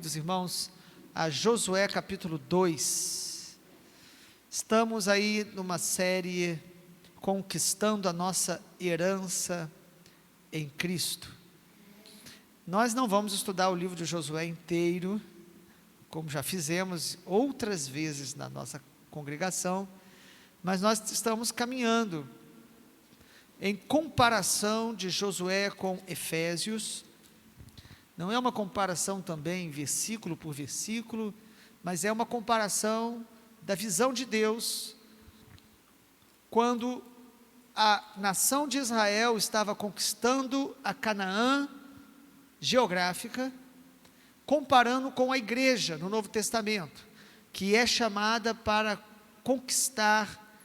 Dos irmãos, a Josué capítulo 2, estamos aí numa série conquistando a nossa herança em Cristo. Nós não vamos estudar o livro de Josué inteiro, como já fizemos outras vezes na nossa congregação, mas nós estamos caminhando em comparação de Josué com Efésios. Não é uma comparação também versículo por versículo, mas é uma comparação da visão de Deus, quando a nação de Israel estava conquistando a Canaã geográfica, comparando com a igreja no Novo Testamento, que é chamada para conquistar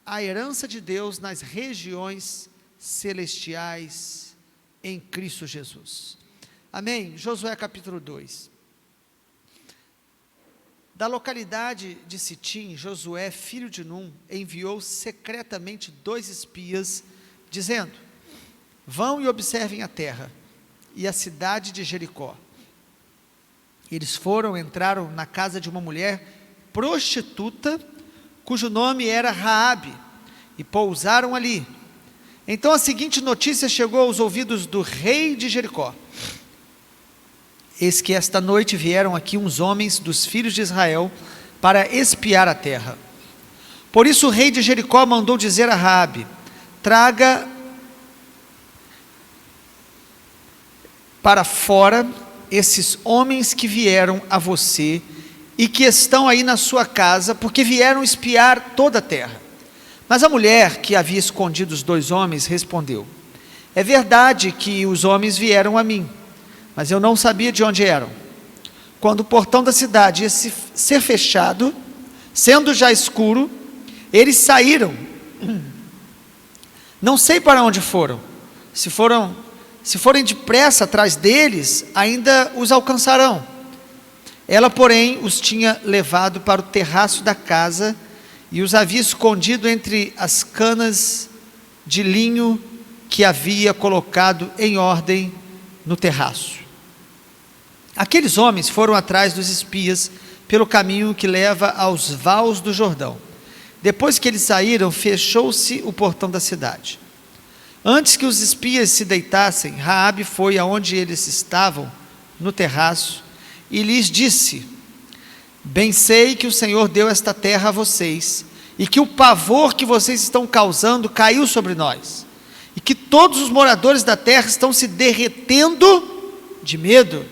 a herança de Deus nas regiões celestiais em Cristo Jesus. Amém? Josué capítulo 2. Da localidade de Sitim, Josué, filho de Num, enviou secretamente 2 espias, dizendo: vão e observem a terra e a cidade de Jericó. Eles entraram na casa de uma mulher prostituta, cujo nome era Raabe, e pousaram ali. Então a seguinte notícia chegou aos ouvidos do rei de Jericó: eis que esta noite vieram aqui uns homens dos filhos de Israel para espiar a terra. Por isso o rei de Jericó mandou dizer a Raabe: traga para fora esses homens que vieram a você e que estão aí na sua casa, porque vieram espiar toda a terra. Mas a mulher que havia escondido os 2 homens respondeu: é verdade que os homens vieram a mim, mas eu não sabia de onde eram. Quando o portão da cidade ia ser fechado, sendo já escuro, eles saíram. Não sei para onde foram. Se forem depressa atrás deles, ainda os alcançarão. Ela, porém, os tinha levado para o terraço da casa e os havia escondido entre as canas de linho que havia colocado em ordem no terraço. Aqueles homens foram atrás dos espias pelo caminho que leva aos vales do Jordão. Depois que eles saíram, fechou-se o portão da cidade. Antes que os espias se deitassem, Raabe foi aonde eles estavam, no terraço, e lhes disse: bem sei que o Senhor deu esta terra a vocês, e que o pavor que vocês estão causando caiu sobre nós, e que todos os moradores da terra estão se derretendo de medo,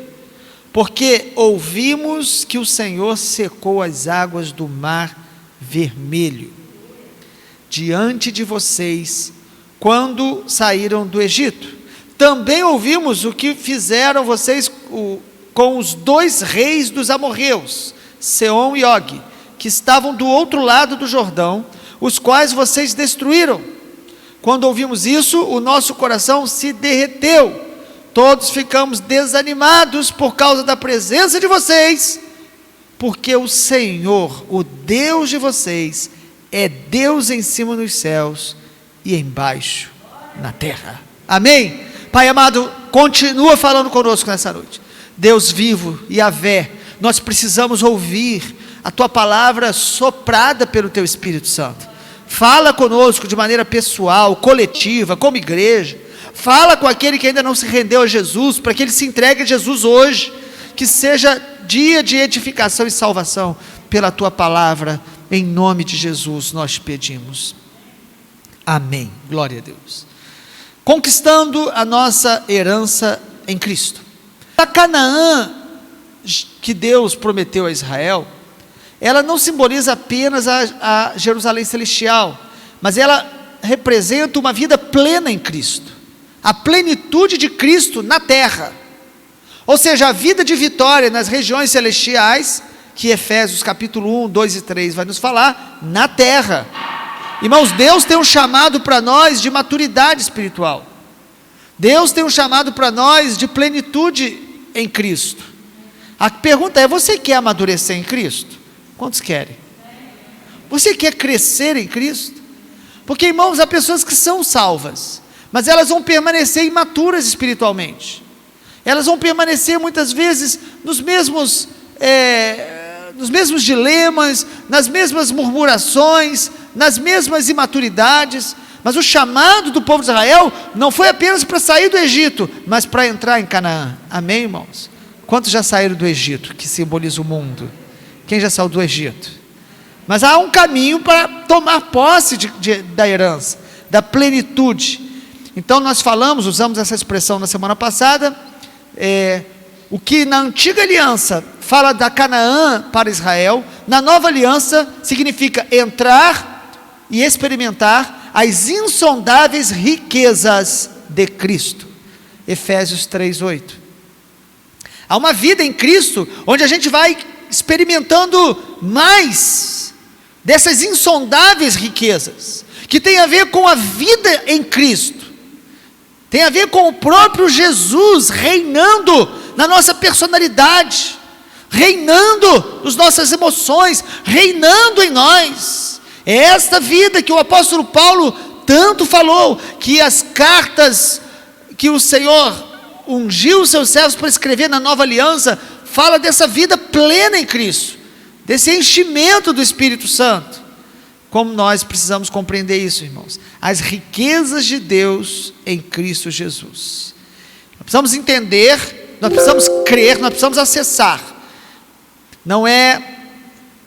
porque ouvimos que o Senhor secou as águas do mar vermelho diante de vocês quando saíram do Egito. Também ouvimos o que fizeram vocês com os 2 reis dos amorreus, Seom e Og, que estavam do outro lado do Jordão, os quais vocês destruíram. Quando ouvimos isso, o nosso coração se derreteu. Todos ficamos desanimados por causa da presença de vocês, porque o Senhor, o Deus de vocês, é Deus em cima nos céus e embaixo na terra. Amém? Pai amado, continua falando conosco nessa noite. Deus vivo, Yahvé, nós precisamos ouvir a Tua palavra soprada pelo Teu Espírito Santo. Fala conosco de maneira pessoal, coletiva, como igreja. Fala com aquele que ainda não se rendeu a Jesus, para que ele se entregue a Jesus hoje, que seja dia de edificação e salvação pela Tua palavra, em nome de Jesus nós pedimos, amém, glória a Deus. Conquistando a nossa herança em Cristo. A Canaã que Deus prometeu a Israel, ela não simboliza apenas a Jerusalém celestial, mas ela representa uma vida plena em Cristo, a plenitude de Cristo na terra, ou seja, a vida de vitória nas regiões celestiais, que Efésios capítulo 1, 2 e 3 vai nos falar, na terra. Irmãos, Deus tem um chamado para nós de maturidade espiritual, Deus tem um chamado para nós de plenitude em Cristo. A pergunta é: você quer amadurecer em Cristo? Quantos querem? Você quer crescer em Cristo? Porque, irmãos, há pessoas que são salvas, mas elas vão permanecer imaturas espiritualmente. Elas vão permanecer muitas vezes nos mesmos dilemas, nas mesmas murmurações, nas mesmas imaturidades. Mas o chamado do povo de Israel não foi apenas para sair do Egito, mas para entrar em Canaã. Amém, irmãos? Quantos já saíram do Egito, que simboliza o mundo? Quem já saiu do Egito? Mas há um caminho para tomar posse da herança, da plenitude. Então nós usamos essa expressão na semana passada, o que na antiga aliança fala da Canaã para Israel, na nova aliança significa entrar e experimentar as insondáveis riquezas de Cristo. Efésios 3:8. Há uma vida em Cristo, onde a gente vai experimentando mais dessas insondáveis riquezas, que tem a ver com a vida em Cristo, tem a ver com o próprio Jesus reinando na nossa personalidade, reinando nas nossas emoções, reinando em nós. É esta vida que o apóstolo Paulo tanto falou, que as cartas que o Senhor ungiu os seus servos para escrever na nova aliança, fala dessa vida plena em Cristo, desse enchimento do Espírito Santo. Como nós precisamos compreender isso, irmãos? As riquezas de Deus em Cristo Jesus. Nós precisamos entender, nós precisamos crer, nós precisamos acessar. Não é,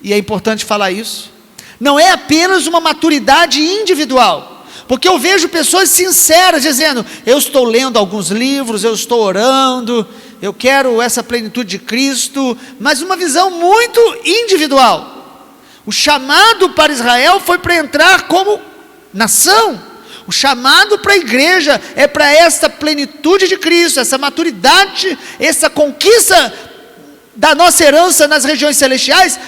e é importante falar isso, não é apenas uma maturidade individual. Porque eu vejo pessoas sinceras dizendo, eu estou lendo alguns livros, eu estou orando, eu quero essa plenitude de Cristo, mas uma visão muito individual. O chamado para Israel foi para entrar como nação. O chamado para a igreja é para essa plenitude de Cristo, essa maturidade, essa conquista da nossa herança nas regiões celestiais,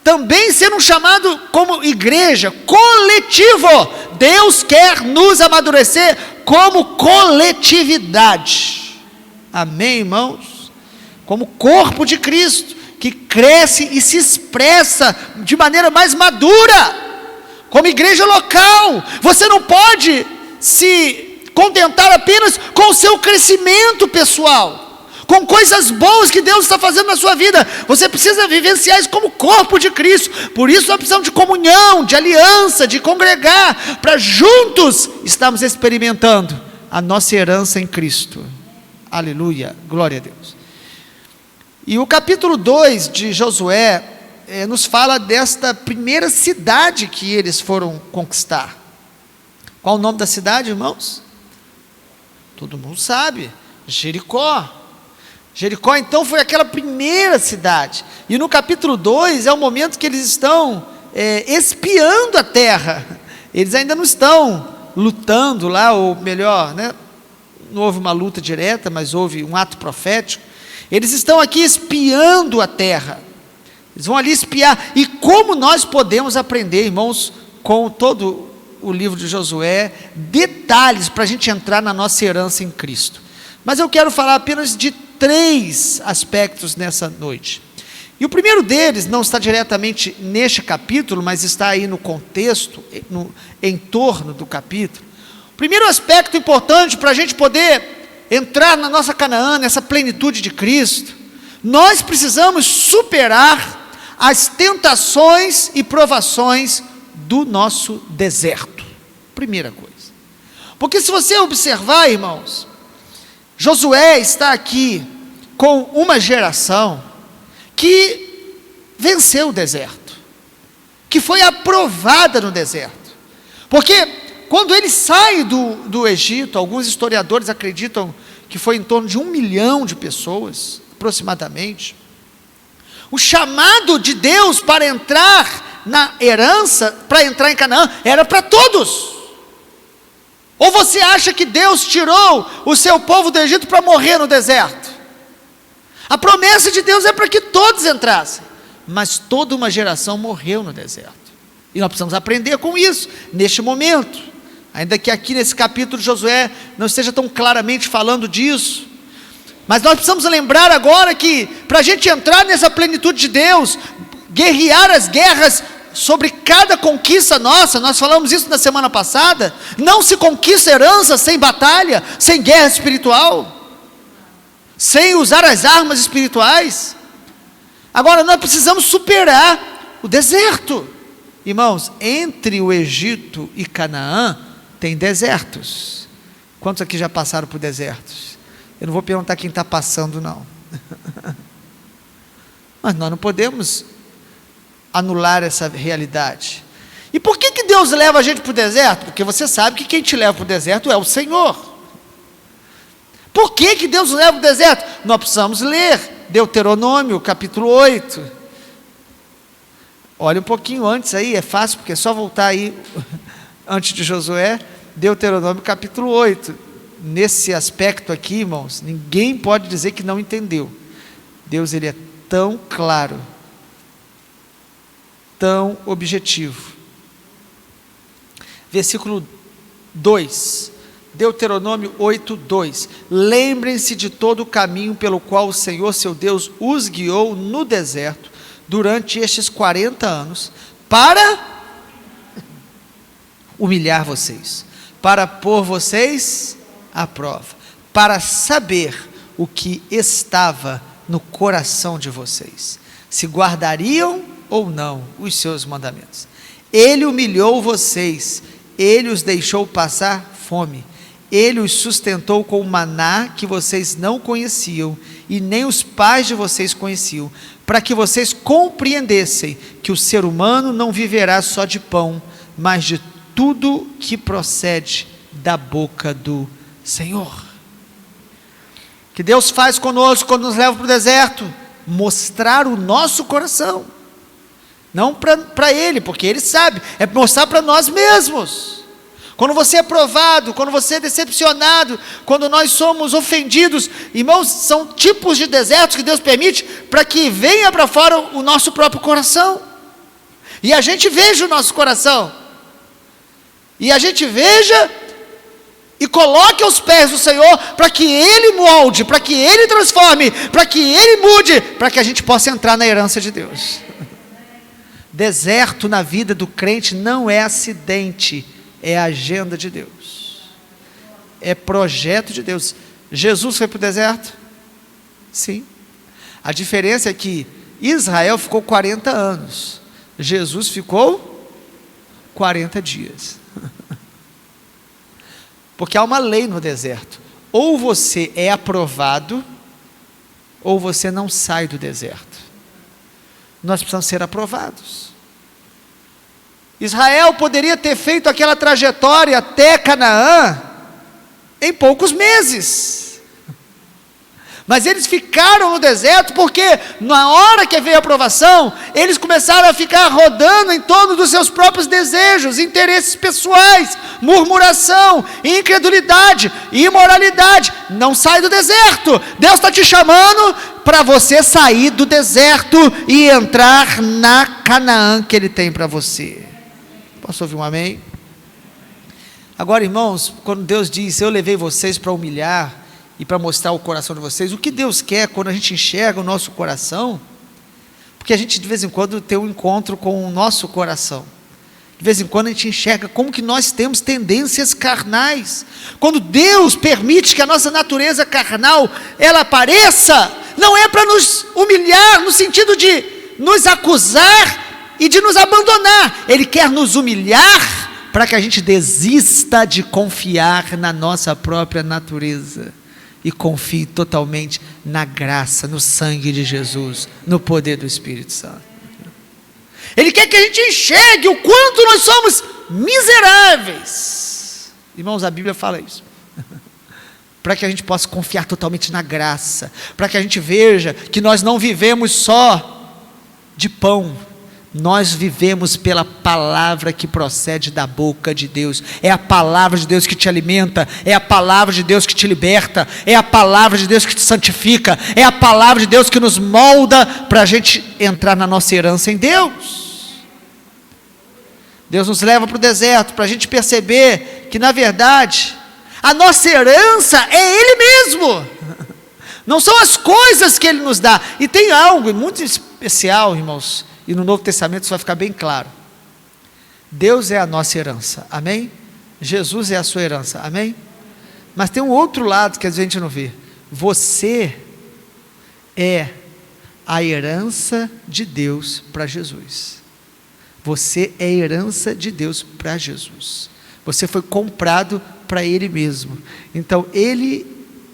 também ser um chamado como igreja, coletivo. Deus quer nos amadurecer como coletividade. Amém, irmãos? Como corpo de Cristo, que cresce e se expressa de maneira mais madura, como igreja local. Você não pode se contentar apenas com o seu crescimento pessoal, com coisas boas que Deus está fazendo na sua vida. Você precisa vivenciar isso como corpo de Cristo. Por isso nós precisamos de comunhão, de aliança, de congregar, para juntos estarmos experimentando a nossa herança em Cristo. Aleluia, glória a Deus. E o capítulo 2 de Josué nos fala desta primeira cidade que eles foram conquistar. Qual o nome da cidade, irmãos? Todo mundo sabe, Jericó. Jericó então foi aquela primeira cidade, e no capítulo 2 é o momento que eles estão espiando a terra. Eles ainda não estão lutando lá, ou melhor, não houve uma luta direta, mas houve um ato profético. Eles estão aqui espiando a terra, eles vão ali espiar. E como nós podemos aprender, irmãos, com todo o livro de Josué, detalhes para a gente entrar na nossa herança em Cristo. Mas eu quero falar apenas de 3 aspectos nessa noite. E o primeiro deles não está diretamente neste capítulo, mas está aí no contexto, no entorno do capítulo. O primeiro aspecto importante para a gente poder entrar na nossa Canaã, nessa plenitude de Cristo, nós precisamos superar as tentações e provações do nosso deserto. Primeira coisa. Porque se você observar, irmãos, Josué está aqui com uma geração que venceu o deserto, que foi aprovada no deserto. Porque quando ele sai do Egito, alguns historiadores acreditam que foi em torno de 1 milhão de pessoas, aproximadamente. O chamado de Deus para entrar na herança, para entrar em Canaã, era para todos. Ou você acha que Deus tirou o seu povo do Egito para morrer no deserto? A promessa de Deus é para que todos entrassem, mas toda uma geração morreu no deserto, e nós precisamos aprender com isso, neste momento, ainda que aqui nesse capítulo de Josué não esteja tão claramente falando disso, mas nós precisamos lembrar agora que, para a gente entrar nessa plenitude de Deus, guerrear as guerras sobre cada conquista nossa, nós falamos isso na semana passada, não se conquista herança sem batalha, sem guerra espiritual. sem usar as armas espirituais. Agora nós precisamos superar o deserto. Irmãos, entre o Egito e Canaã tem desertos. Quantos aqui já passaram por desertos? Eu não vou perguntar quem está passando, não. Mas nós não podemos anular essa realidade. E por que Deus leva a gente para o deserto? Porque você sabe que quem te leva para o deserto é o Senhor. Por que Deus nos leva para o deserto? Nós precisamos ler Deuteronômio, capítulo 8. Olha um pouquinho antes aí, é fácil, porque é só voltar aí, antes de Josué, Deuteronômio, capítulo 8. Nesse aspecto aqui, irmãos, ninguém pode dizer que não entendeu. Deus, ele é tão claro, tão objetivo. Versículo 2, Deuteronômio 8, 2. Lembrem-se de todo o caminho pelo qual o Senhor, seu Deus, os guiou no deserto, durante estes 40 anos, para humilhar vocês, para pôr vocês à prova, para saber o que estava no coração de vocês, se guardariam ou não os seus mandamentos. Ele humilhou vocês, ele os deixou passar fome, ele os sustentou com o maná que vocês não conheciam, e nem os pais de vocês conheciam, para que vocês compreendessem que o ser humano não viverá só de pão, mas de tudo que procede da boca do Senhor. Que Deus faz conosco quando nos leva para o deserto? Mostrar o nosso coração, não para Ele, porque Ele sabe, é mostrar para nós mesmos. Quando você é provado, quando você é decepcionado, quando nós somos ofendidos, irmãos, são tipos de desertos que Deus permite para que venha para fora o nosso próprio coração, e a gente veja o nosso coração, e a gente veja e coloque aos pés do Senhor, para que Ele molde, para que Ele transforme, para que Ele mude, para que a gente possa entrar na herança de Deus. Deserto na vida do crente não é acidente, é a agenda de Deus, é projeto de Deus. Jesus foi para o deserto? Sim. A diferença é que Israel ficou 40 anos, Jesus ficou 40 dias. Porque há uma lei no deserto: ou você é aprovado, ou você não sai do deserto. Nós precisamos ser aprovados. Israel poderia ter feito aquela trajetória até Canaã em poucos meses, mas eles ficaram no deserto porque na hora que veio a aprovação, eles começaram a ficar rodando em torno dos seus próprios desejos, interesses pessoais, murmuração, incredulidade, imoralidade. Não sai do deserto. Deus está te chamando para você sair do deserto e entrar na Canaã que Ele tem para você. Posso ouvir um amém? Agora, irmãos, quando Deus diz: eu levei vocês para humilhar e para mostrar o coração de vocês, o que Deus quer quando a gente enxerga o nosso coração? Porque a gente de vez em quando tem um encontro com o nosso coração, de vez em quando a gente enxerga como que nós temos tendências carnais. Quando Deus permite que a nossa natureza carnal ela apareça, não é para nos humilhar no sentido de nos acusar e de nos abandonar. Ele quer nos humilhar para que a gente desista de confiar na nossa própria natureza e confie totalmente na graça, no sangue de Jesus, no poder do Espírito Santo. Ele quer que a gente enxergue o quanto nós somos miseráveis. Irmãos, a Bíblia fala isso. Para que a gente possa confiar totalmente na graça, para que a gente veja que nós não vivemos só de pão, nós vivemos pela palavra que procede da boca de Deus. É a palavra de Deus que te alimenta, é a palavra de Deus que te liberta, é a palavra de Deus que te santifica, é a palavra de Deus que nos molda para a gente entrar na nossa herança em Deus. Deus nos leva para o deserto para a gente perceber que, na verdade, a nossa herança é Ele mesmo, não são as coisas que Ele nos dá. E tem algo muito especial, irmãos, e no Novo Testamento isso vai ficar bem claro. Deus é a nossa herança, amém? Jesus é a sua herança, amém? Mas tem um outro lado que às vezes a gente não vê. Você é a herança de Deus para Jesus. Você é herança de Deus para Jesus. Você foi comprado para Ele mesmo. Então, Ele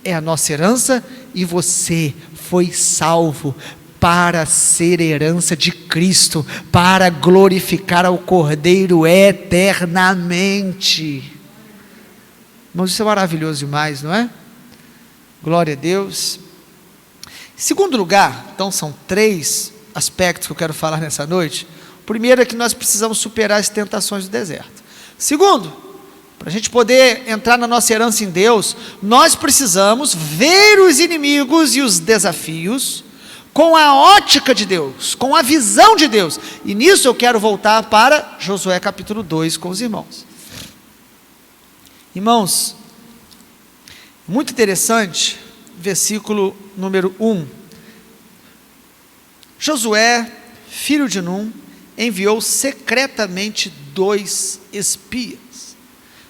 é a nossa herança e você foi salvo para ser herança de Cristo, para glorificar ao Cordeiro eternamente. Mas isso é maravilhoso demais, não é? Glória a Deus. Em segundo lugar, então são 3 aspectos que eu quero falar nessa noite. O primeiro é que nós precisamos superar as tentações do deserto. Segundo, para a gente poder entrar na nossa herança em Deus, nós precisamos ver os inimigos e os desafios com a ótica de Deus, com a visão de Deus. E nisso eu quero voltar para Josué capítulo 2 com os irmãos. Irmãos, muito interessante, versículo número 1. Josué, filho de Num, enviou secretamente 2 espias.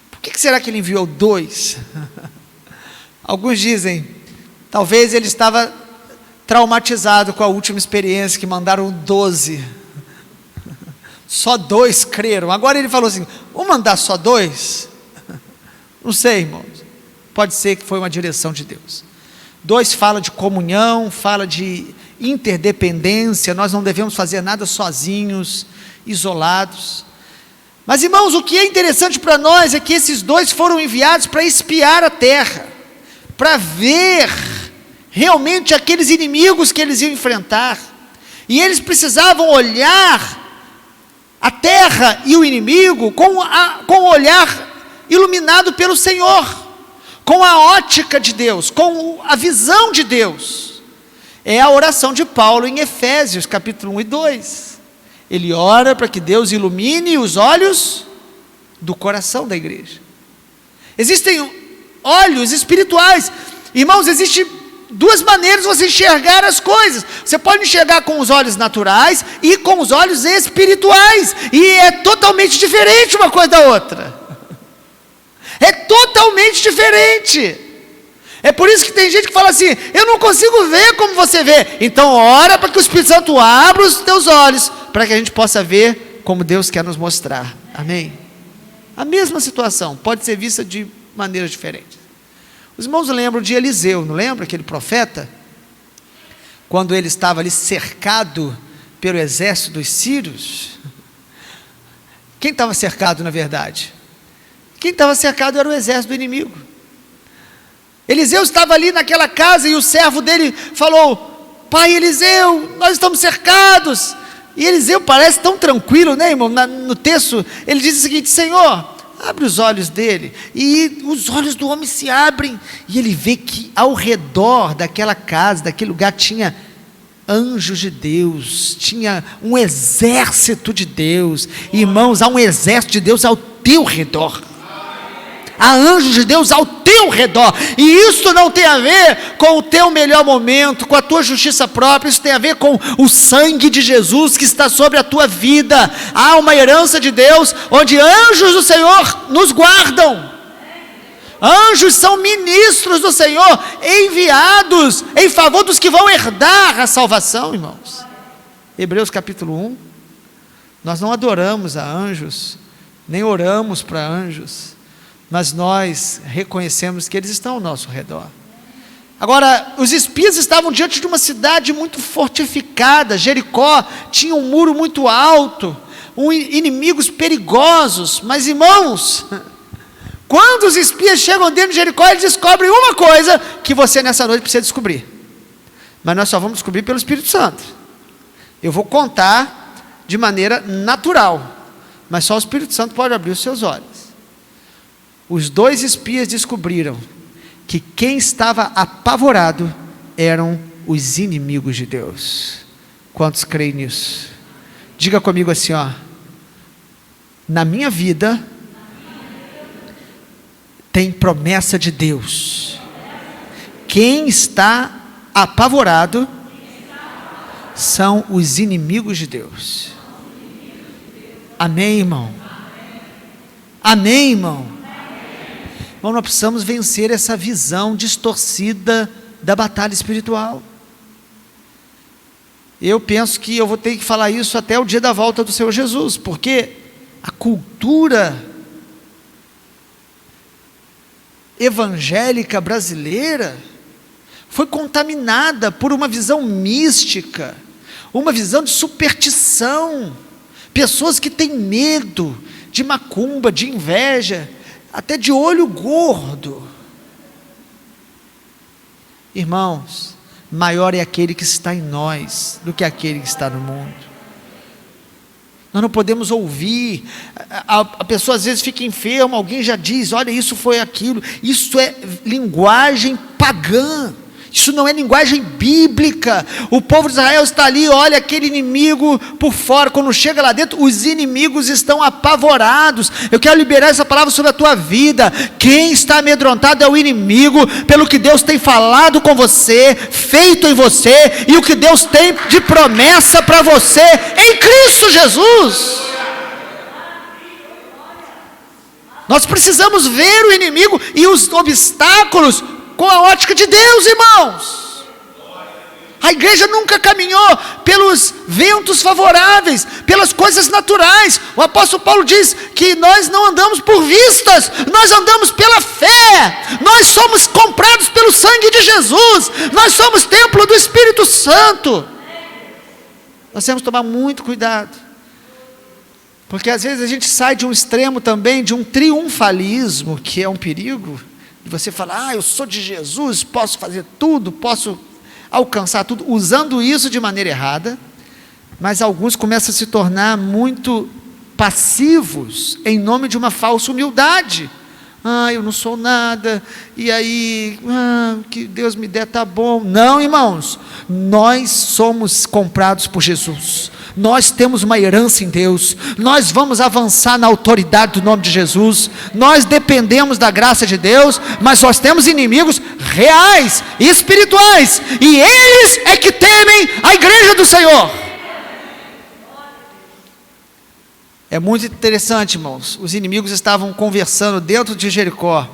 Por que será que ele enviou 2? Alguns dizem, talvez ele estava traumatizado com a última experiência, que mandaram 12. Só 2 creram. Agora ele falou assim, vamos mandar só 2? Não sei, irmãos. Pode ser que foi uma direção de Deus. 2 fala de comunhão, fala de interdependência. Nós não devemos fazer nada sozinhos, isolados. Mas, irmãos, o que é interessante para nós é que esses 2 foram enviados para espiar a terra, para ver realmente aqueles inimigos que eles iam enfrentar. E eles precisavam olhar a terra e o inimigo com o olhar iluminado pelo Senhor, com a ótica de Deus, com a visão de Deus. É a oração de Paulo em Efésios, capítulo 1 e 2. Ele ora para que Deus ilumine os olhos do coração da igreja. Existem olhos espirituais. Irmãos, existem 2 maneiras de você enxergar as coisas. Você pode enxergar com os olhos naturais e com os olhos espirituais. E é totalmente diferente uma coisa da outra. É totalmente diferente. É por isso que tem gente que fala assim, eu não consigo ver como você vê. Então ora para que o Espírito Santo abra os teus olhos, para que a gente possa ver como Deus quer nos mostrar. Amém? A mesma situação pode ser vista de maneiras diferentes. Os irmãos lembram de Eliseu, não lembra aquele profeta? Quando ele estava ali cercado pelo exército dos sírios. Quem estava cercado na verdade? Quem estava cercado era o exército do inimigo. Eliseu estava ali naquela casa e o servo dele falou, pai Eliseu, nós estamos cercados. E Eliseu parece tão tranquilo, né, irmão? No texto ele diz o seguinte, Senhor, abre os olhos dele. E os olhos do homem se abrem e ele vê que ao redor daquela casa, daquele lugar, tinha anjos de Deus, tinha um exército de Deus. Irmãos, há um exército de Deus ao teu redor. Há anjos de Deus ao teu redor, e isso não tem a ver com o teu melhor momento, com a tua justiça própria, isso tem a ver com o sangue de Jesus que está sobre a tua vida. Há uma herança de Deus, onde anjos do Senhor nos guardam. Anjos são ministros do Senhor, enviados em favor dos que vão herdar a salvação, irmãos. Hebreus capítulo 1, nós não adoramos a anjos, nem oramos para anjos, mas nós reconhecemos que eles estão ao nosso redor. Agora, os espias estavam diante de uma cidade muito fortificada. Jericó tinha um muro muito alto, inimigos perigosos. Mas, irmãos, quando os espias chegam dentro de Jericó, eles descobrem uma coisa que você nessa noite precisa descobrir. Mas nós só vamos descobrir pelo Espírito Santo. Eu vou contar de maneira natural, mas só o Espírito Santo pode abrir os seus olhos. Os 2 espias descobriram que quem estava apavorado eram os inimigos de Deus. Quantos creem nisso? Diga comigo assim, ó. Na minha vida tem promessa de Deus. Quem está apavorado são os inimigos de Deus. Amém, irmão? Amém, irmão? Irmão, nós precisamos vencer essa visão distorcida da batalha espiritual. Eu penso que eu vou ter que falar isso até o dia da volta do Senhor Jesus, porque a cultura evangélica brasileira foi contaminada por uma visão mística, uma visão de superstição, pessoas que têm medo de macumba, de inveja, até de olho gordo. Irmãos, maior é aquele que está em nós do que aquele que está no mundo. Nós não podemos ouvir, a pessoa às vezes fica enferma, alguém já diz, olha, isso foi aquilo, isso é linguagem pagã, isso não é linguagem bíblica. O povo de Israel está ali, olha aquele inimigo por fora, quando chega lá dentro, os inimigos estão apavorados. Eu quero liberar essa palavra sobre a tua vida. Quem está amedrontado é o inimigo, pelo que Deus tem falado com você, feito em você, e o que Deus tem de promessa para você, em Cristo Jesus. Nós precisamos ver o inimigo e os obstáculos com a ótica de Deus, irmãos. A igreja nunca caminhou pelos ventos favoráveis, pelas coisas naturais. O apóstolo Paulo diz que nós não andamos por vistas, nós andamos pela fé. Nós somos comprados pelo sangue de Jesus, nós somos templo do Espírito Santo. Nós temos que tomar muito cuidado, porque às vezes a gente sai de um extremo também, de um triunfalismo, que é um perigo. E você fala, eu sou de Jesus, posso fazer tudo, posso alcançar tudo, usando isso de maneira errada, mas alguns começam a se tornar muito passivos, em nome de uma falsa humildade. Eu não sou nada, e aí, que Deus me der tá bom. Não, irmãos, nós somos comprados por Jesus, nós temos uma herança em Deus, nós vamos avançar na autoridade do nome de Jesus, nós dependemos da graça de Deus, mas nós temos inimigos reais e espirituais, e eles é que temem a igreja do Senhor. É muito interessante, irmãos, os inimigos estavam conversando dentro de Jericó.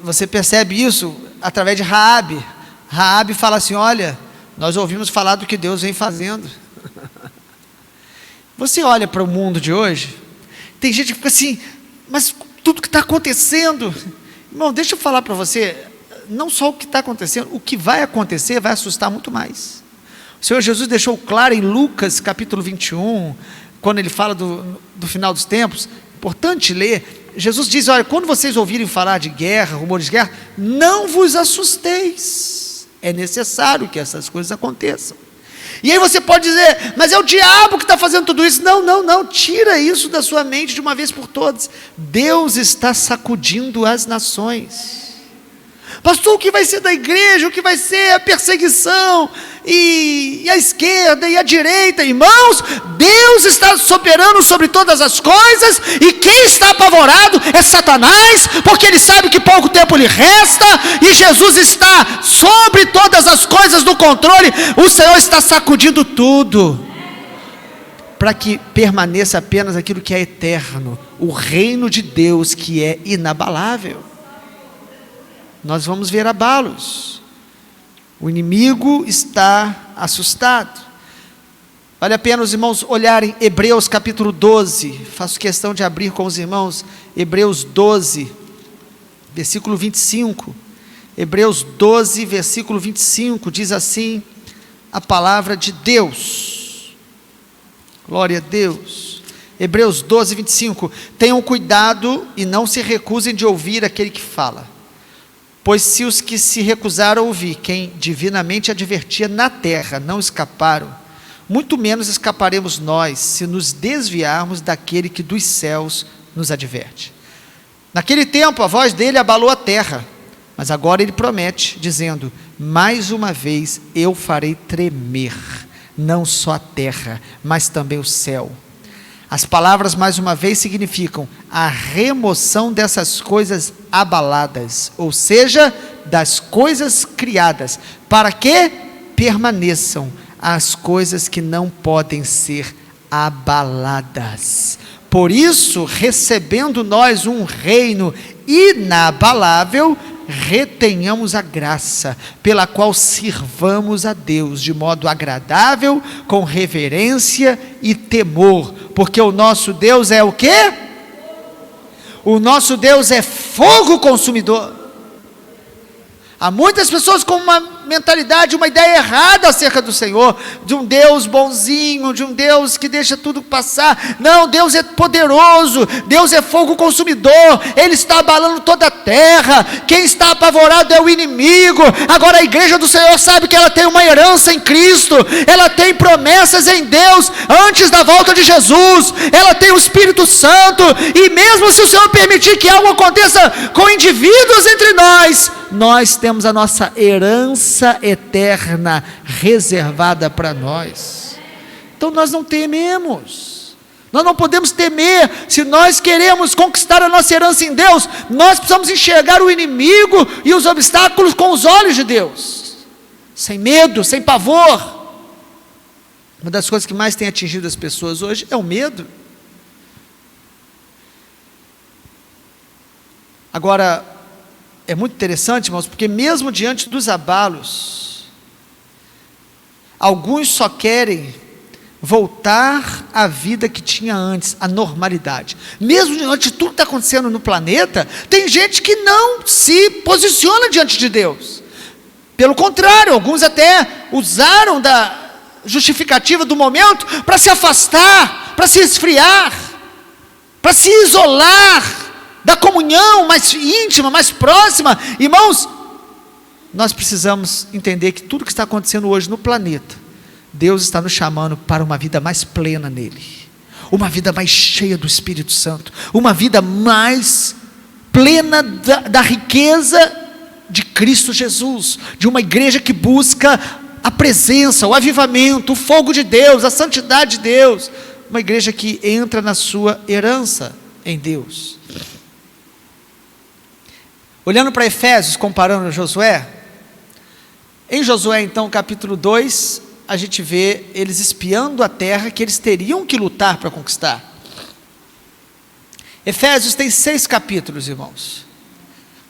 Você percebe isso através de Raabe. Raabe fala assim, olha, nós ouvimos falar do que Deus vem fazendo. Você olha para o mundo de hoje, tem gente que fica assim, mas tudo que está acontecendo, irmão, deixa eu falar para você, não só o que está acontecendo, o que vai acontecer vai assustar muito mais. O Senhor Jesus deixou claro em Lucas capítulo 21, quando ele fala do final dos tempos, importante ler. Jesus diz, olha, quando vocês ouvirem falar de guerra, rumores de guerra, não vos assusteis, é necessário que essas coisas aconteçam. E aí você pode dizer, mas é o diabo que está fazendo tudo isso. Não, tira isso da sua mente de uma vez por todas. Deus está sacudindo as nações. Pastor, o que vai ser da igreja? O que vai ser a perseguição? E a esquerda e a direita? Irmãos, Deus está soberano sobre todas as coisas, e quem está apavorado é Satanás, porque ele sabe que pouco tempo lhe resta, e Jesus está sobre todas as coisas no controle. O Senhor está sacudindo tudo, para que permaneça apenas aquilo que é eterno, o reino de Deus que é inabalável. Nós vamos ver abalos. O inimigo está assustado. Vale a pena os irmãos olharem Hebreus capítulo 12. Faço questão de abrir com os irmãos Hebreus 12, versículo 25. Hebreus 12, versículo 25, diz assim a palavra de Deus. Glória a Deus. Hebreus 12, 25. Tenham cuidado e não se recusem de ouvir aquele que fala. Pois se os que se recusaram a ouvir quem divinamente advertia na terra não escaparam, muito menos escaparemos nós, se nos desviarmos daquele que dos céus nos adverte. Naquele tempo a voz dele abalou a terra, mas agora ele promete, dizendo, mais uma vez eu farei tremer, não só a terra, mas também o céu. As palavras mais uma vez significam a remoção dessas coisas abaladas, ou seja, das coisas criadas, para que permaneçam as coisas que não podem ser abaladas. Por isso, recebendo nós um reino inabalável, retenhamos a graça, pela qual sirvamos a Deus de modo agradável, com reverência e temor, porque o nosso Deus é o quê? O nosso Deus é fogo consumidor. Há muitas pessoas com uma mentalidade, uma ideia errada acerca do Senhor, de um Deus bonzinho, de um Deus que deixa tudo passar. Não, Deus é poderoso, Deus é fogo consumidor, Ele está abalando toda a terra, quem está apavorado é o inimigo. Agora a igreja do Senhor sabe que ela tem uma herança em Cristo, ela tem promessas em Deus, antes da volta de Jesus, ela tem o Espírito Santo, e mesmo se o Senhor permitir que algo aconteça com indivíduos entre nós, nós temos a nossa herança eterna reservada para nós. Então nós não tememos, nós não podemos temer. Se nós queremos conquistar a nossa herança em Deus, nós precisamos enxergar o inimigo e os obstáculos com os olhos de Deus, sem medo, sem pavor. Uma das coisas que mais tem atingido as pessoas hoje é o medo. Agora, é muito interessante, irmãos, porque mesmo diante dos abalos, alguns só querem voltar à vida que tinha antes, à normalidade. Mesmo diante de tudo que está acontecendo no planeta, tem gente que não se posiciona diante de Deus. Pelo contrário, alguns até usaram da justificativa do momento para se afastar, para se esfriar, para se isolar da comunhão mais íntima, mais próxima. Irmãos, nós precisamos entender que tudo que está acontecendo hoje no planeta, Deus está nos chamando para uma vida mais plena nele, uma vida mais cheia do Espírito Santo, uma vida mais plena da riqueza de Cristo Jesus, de uma igreja que busca a presença, o avivamento, o fogo de Deus, a santidade de Deus, uma igreja que entra na sua herança em Deus. Olhando para Efésios, comparando Josué, em Josué então capítulo 2, a gente vê eles espiando a terra que eles teriam que lutar para conquistar. Efésios tem 6 capítulos, irmãos.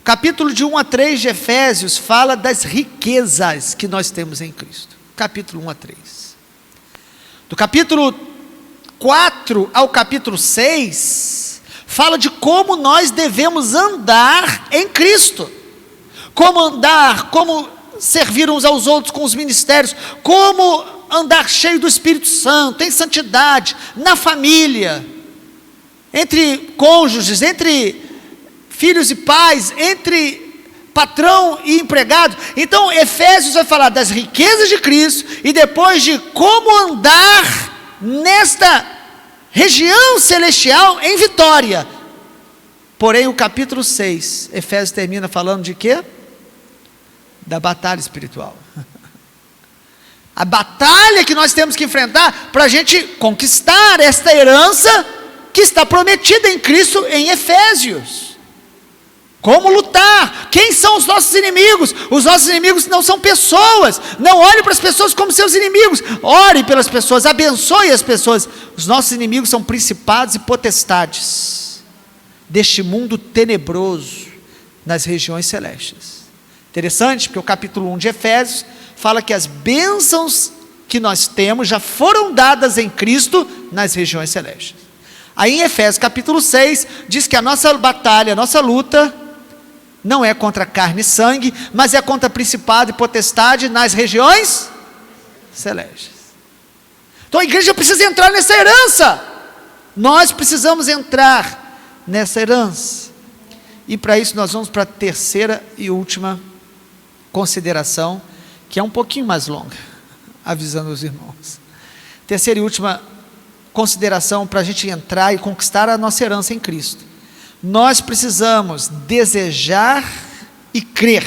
O capítulo de 1 a 3 de Efésios fala das riquezas que nós temos em Cristo. Capítulo 1 a 3. Do capítulo 4 ao capítulo 6, fala de como nós devemos andar em Cristo, como andar, como servir uns aos outros com os ministérios, como andar cheio do Espírito Santo, em santidade, na família, entre cônjuges, entre filhos e pais, entre patrão e empregado. Então Efésios vai falar das riquezas de Cristo e depois de como andar nesta região celestial em vitória. Porém o capítulo 6, Efésios termina falando de quê? Da batalha espiritual. A batalha que nós temos que enfrentar para a gente conquistar esta herança que está prometida em Cristo em Efésios. Como lutar? Quem são os nossos inimigos? Os nossos inimigos não são pessoas. Não olhe para as pessoas como seus inimigos. Ore pelas pessoas, abençoe as pessoas. Os nossos inimigos são principados e potestades deste mundo tenebroso nas regiões celestes. Interessante, porque o capítulo 1 de Efésios fala que as bênçãos que nós temos já foram dadas em Cristo nas regiões celestes. Aí em Efésios capítulo 6 diz que a nossa batalha, a nossa luta não é contra carne e sangue, mas é contra principado e potestade nas regiões celestes. Então a igreja precisa entrar nessa herança. Nós precisamos entrar nessa herança. E para isso nós vamos para a terceira e última consideração, que é um pouquinho mais longa, avisando os irmãos. Terceira e última consideração para a gente entrar e conquistar a nossa herança em Cristo. Nós precisamos desejar e crer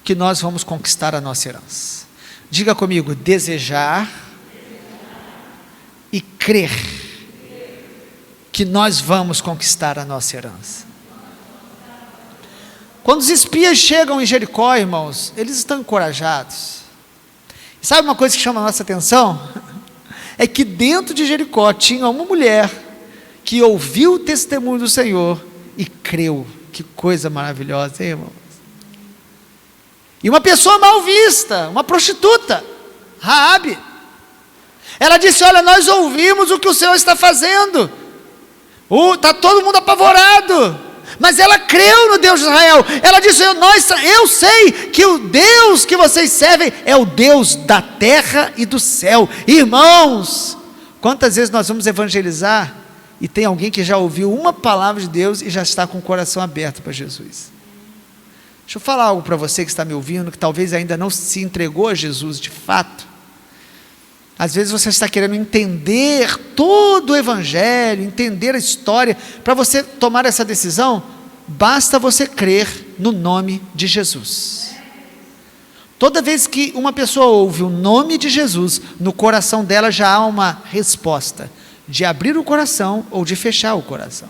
que nós vamos conquistar a nossa herança. Diga comigo, desejar e crer que nós vamos conquistar a nossa herança. Quando os espias chegam em Jericó, irmãos, eles estão encorajados. Sabe uma coisa que chama a nossa atenção? É que dentro de Jericó tinha uma mulher que ouviu o testemunho do Senhor e creu Que coisa maravilhosa, hein, irmãos? E uma pessoa mal vista, uma prostituta, Raabe, ela disse: olha, nós ouvimos o que o Senhor está fazendo, está todo mundo apavorado, mas ela creu no Deus de Israel. Ela disse: eu sei que o Deus que vocês servem é o Deus da terra e do céu. Irmãos, quantas vezes nós vamos evangelizar e tem alguém que já ouviu uma palavra de Deus e já está com o coração aberto para Jesus? Deixa eu falar algo para você que está me ouvindo, que talvez ainda não se entregou a Jesus de fato. Às vezes você está querendo entender todo o evangelho, entender a história. Para você tomar essa decisão, basta você crer no nome de Jesus. Toda vez que uma pessoa ouve o nome de Jesus, no coração dela já há uma resposta, de abrir o coração ou de fechar o coração,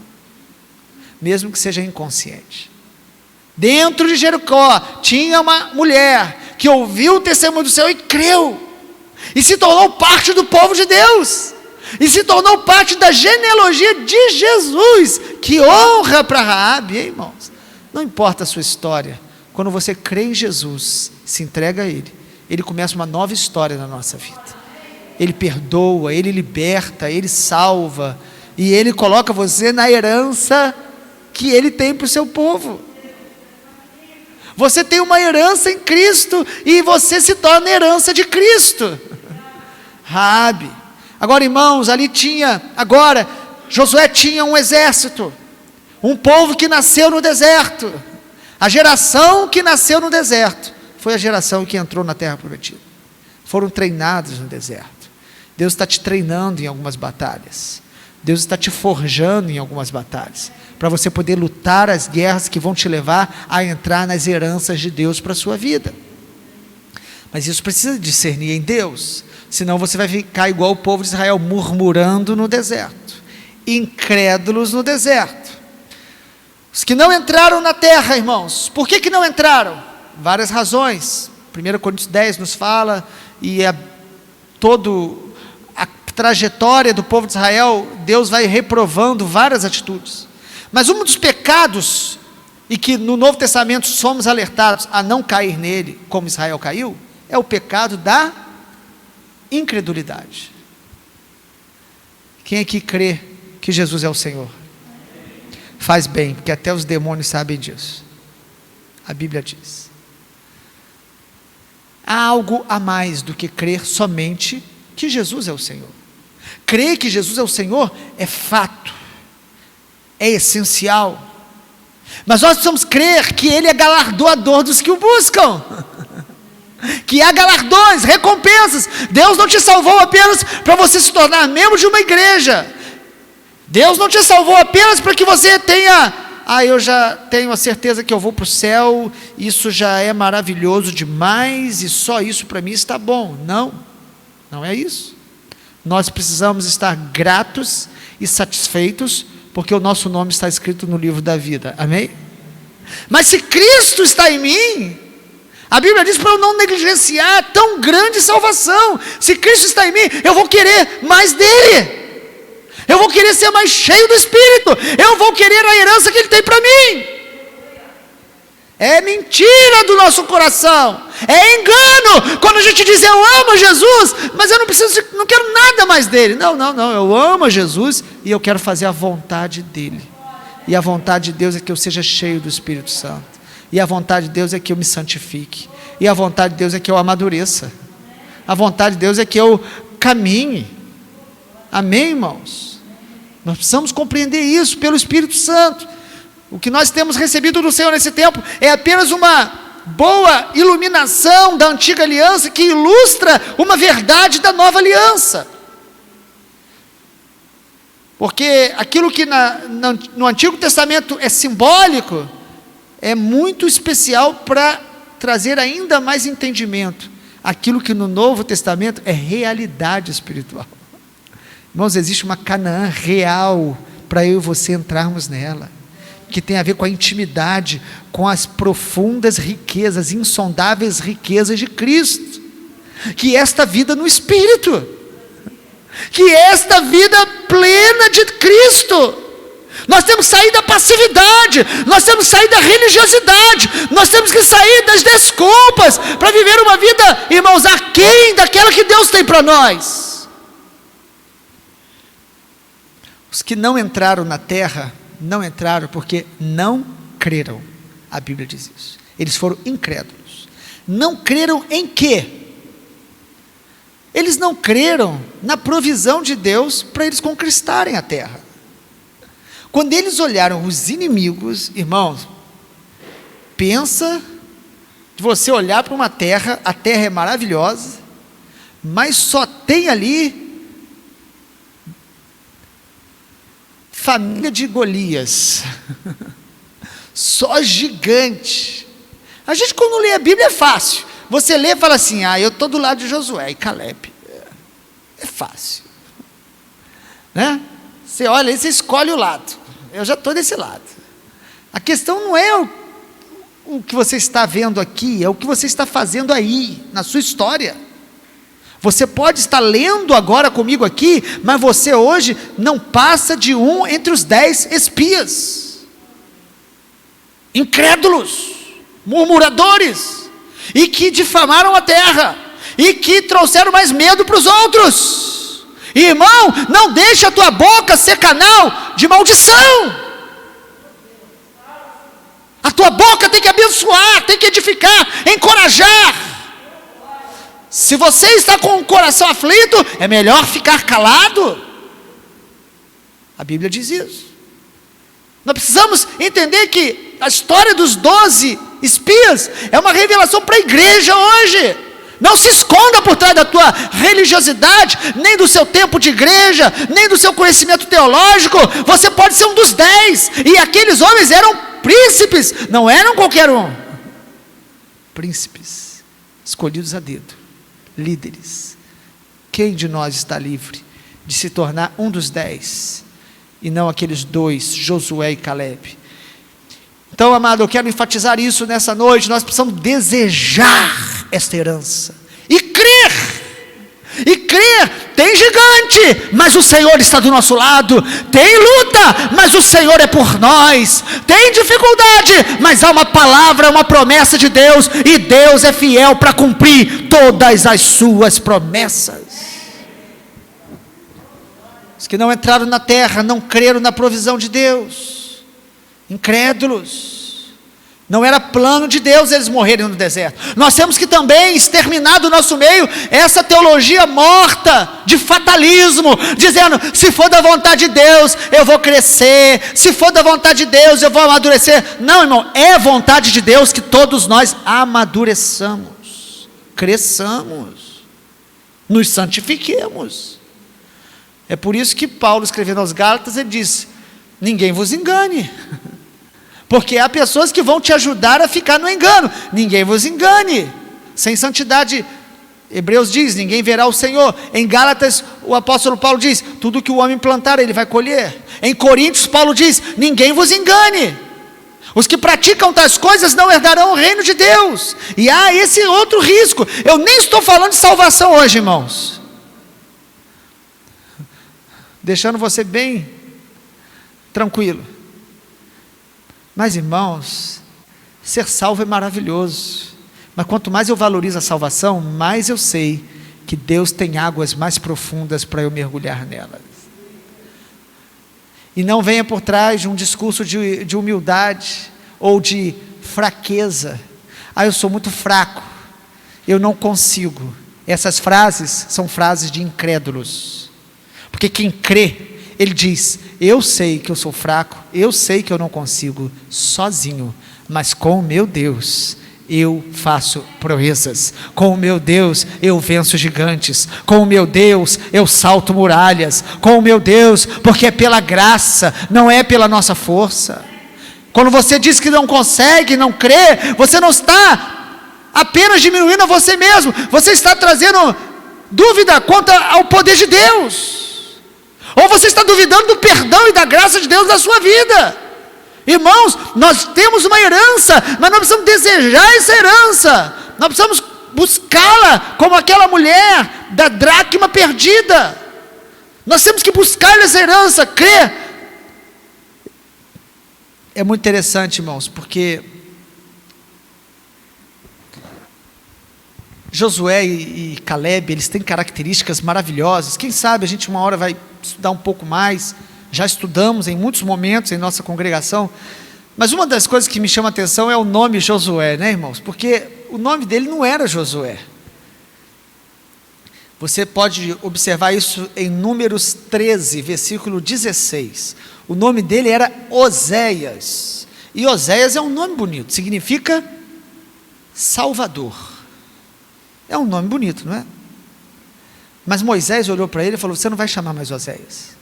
mesmo que seja inconsciente. Dentro de Jericó tinha uma mulher que ouviu o testemunho do Senhor e creu, e se tornou parte do povo de Deus, e se tornou parte da genealogia de Jesus. Que honra para Raabe, hein, irmãos? Não importa a sua história, quando você crê em Jesus, se entrega a Ele começa uma nova história na nossa vida. Ele perdoa, Ele liberta, Ele salva, e Ele coloca você na herança que Ele tem para o seu povo. Você tem uma herança em Cristo, e você se torna herança de Cristo. Raabe. Agora, irmãos, Josué tinha um exército, um povo que nasceu no deserto. A geração que nasceu no deserto foi a geração que entrou na terra prometida. Foram treinados no deserto. Deus está te treinando em algumas batalhas. Deus está te forjando em algumas batalhas, para você poder lutar as guerras que vão te levar a entrar nas heranças de Deus para a sua vida. Mas isso precisa discernir em Deus, senão você vai ficar igual o povo de Israel, murmurando no deserto, incrédulos no deserto. Os que não entraram na terra, irmãos, por que não entraram? Várias razões. 1 Coríntios 10 nos fala, e todo a trajetória do povo de Israel, Deus vai reprovando várias atitudes. Mas um dos pecados, e que no Novo Testamento somos alertados a não cair nele, como Israel caiu, é o pecado da incredulidade. Quem aqui crê que Jesus é o Senhor? Faz bem, porque até os demônios sabem disso. A Bíblia diz. Há algo a mais do que crer somente que Jesus é o Senhor. Crer que Jesus é o Senhor é fato, é essencial, mas nós precisamos crer que Ele é galardoador dos que o buscam, que há galardões, recompensas. Deus não te salvou apenas para você se tornar membro de uma igreja. Deus não te salvou apenas para que você tenha, eu já tenho a certeza que eu vou para o céu, isso já é maravilhoso demais, e só isso para mim está bom. Não é isso. Nós precisamos estar gratos e satisfeitos, porque o nosso nome está escrito no livro da vida, amém? Mas se Cristo está em mim, a Bíblia diz para eu não negligenciar tão grande salvação. Se Cristo está em mim, eu vou querer mais dele, eu vou querer ser mais cheio do Espírito, eu vou querer a herança que Ele tem para mim. É mentira do nosso coração, é engano, quando a gente diz eu amo Jesus, mas eu não quero nada mais dele. Não, eu amo Jesus e eu quero fazer a vontade dele, e a vontade de Deus é que eu seja cheio do Espírito Santo, e a vontade de Deus é que eu me santifique, e a vontade de Deus é que eu amadureça, a vontade de Deus é que eu caminhe, amém, irmãos? Nós precisamos compreender isso pelo Espírito Santo. O que nós temos recebido do Senhor nesse tempo é apenas uma boa iluminação da antiga aliança, que ilustra uma verdade da nova aliança. Porque aquilo que no Antigo Testamento é simbólico, é muito especial para trazer ainda mais entendimento. Aquilo que no Novo Testamento é realidade espiritual. Irmãos, existe uma Canaã real para eu e você entrarmos nela, que tem a ver com a intimidade, com as profundas riquezas, insondáveis riquezas de Cristo, que esta vida no Espírito, que esta vida plena de Cristo, Nós temos que sair da passividade, nós temos que sair da religiosidade, nós temos que sair das desculpas para viver uma vida, irmãos, aquém daquela que Deus tem para nós. Os que não entraram na terra, não entraram porque não creram. A Bíblia diz isso. Eles foram incrédulos. Não creram em quê? Eles não creram na provisão de Deus para eles conquistarem a terra. Quando eles olharam os inimigos, irmãos, pensa de você olhar para uma terra, a terra é maravilhosa, mas só tem ali família de Golias, só gigante. A gente, quando lê a Bíblia, é fácil. Você lê e fala assim: eu estou do lado de Josué e Caleb. É fácil, né? Você olha e você escolhe o lado. Eu já estou desse lado. A questão não é o que você está vendo aqui, é o que você está fazendo aí, na sua história. Você pode estar lendo agora comigo aqui, mas você hoje não passa de um entre os 10 espias. Incrédulos, murmuradores, e que difamaram a terra, e que trouxeram mais medo para os outros. Irmão, não deixe a tua boca ser canal de maldição. A tua boca tem que abençoar, tem que edificar, encorajar. Se você está com o coração aflito, é melhor ficar calado. A Bíblia diz isso. Nós precisamos entender que a história dos 12 espias é uma revelação para a igreja hoje. Não se esconda por trás da tua religiosidade, nem do seu tempo de igreja, nem do seu conhecimento teológico. Você pode ser um dos 10, e aqueles homens eram príncipes, não eram qualquer um. Príncipes, escolhidos a dedo, líderes. Quem de nós está livre de se tornar um dos 10, e não aqueles 2, Josué e Caleb? Então, amado, eu quero enfatizar isso nessa noite. Nós precisamos desejar esta herança e crer. E crer. Tem gigante, mas o Senhor está do nosso lado. Tem luta, mas o Senhor é por nós. Tem dificuldade, mas há uma palavra, uma promessa de Deus, e Deus é fiel para cumprir todas as suas promessas. Os que não entraram na terra não creram na provisão de Deus. Incrédulos. Não era plano de Deus eles morrerem no deserto. Nós temos que também exterminar do nosso meio essa teologia morta de fatalismo, dizendo: se for da vontade de Deus eu vou crescer, se for da vontade de Deus eu vou amadurecer. Não, irmão, é vontade de Deus que todos nós amadureçamos, cresçamos, nos santifiquemos. É por isso que Paulo, escrevendo aos Gálatas, ele diz: ninguém vos engane, porque há pessoas que vão te ajudar a ficar no engano. Ninguém vos engane. Sem santidade, Hebreus diz, ninguém verá o Senhor. Em Gálatas, o apóstolo Paulo diz: tudo que o homem plantar, ele vai colher. Em Coríntios, Paulo diz: ninguém vos engane. Os que praticam tais coisas não herdarão o reino de Deus. E há esse outro risco. Eu nem estou falando de salvação hoje, irmãos, deixando você bem tranquilo. Mas, irmãos, ser salvo é maravilhoso, mas quanto mais eu valorizo a salvação, mais eu sei que Deus tem águas mais profundas para eu mergulhar nelas. E não venha por trás de um discurso de humildade ou de fraqueza. Eu sou muito fraco, eu não consigo. Essas frases são frases de incrédulos, porque quem crê, ele diz: eu sei que eu sou fraco, eu sei que eu não consigo sozinho, mas com o meu Deus eu faço proezas, com o meu Deus eu venço gigantes, com o meu Deus eu salto muralhas, com o meu Deus, porque é pela graça, não é pela nossa força. Quando você diz que não consegue, não crê, você não está apenas diminuindo a você mesmo, você está trazendo dúvida quanto ao poder de Deus. Ou você está duvidando do perdão e da graça de Deus na sua vida. Irmãos, nós temos uma herança, mas nós precisamos desejar essa herança. Nós precisamos buscá-la, como aquela mulher da dracma perdida. Nós temos que buscar essa herança, crer. É muito interessante, irmãos, porque Josué e Caleb, eles têm características maravilhosas. Quem sabe a gente uma hora vai estudar um pouco mais. Já estudamos em muitos momentos em nossa congregação. Mas uma das coisas que me chama a atenção é o nome Josué, né, irmãos? Porque o nome dele não era Josué. Você pode observar isso em Números 13, versículo 16. O nome dele era Oséias. E Oséias é um nome bonito, significa Salvador. É um nome bonito, não é? Mas Moisés olhou para ele e falou: você não vai chamar mais Oséias.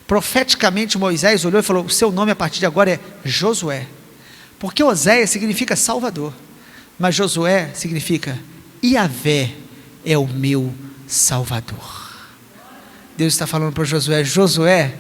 Profeticamente Moisés olhou e falou: o seu nome a partir de agora é Josué. Porque Oséias significa Salvador, mas Josué significa Iavé é o meu Salvador. Deus está falando para Josué: Josué,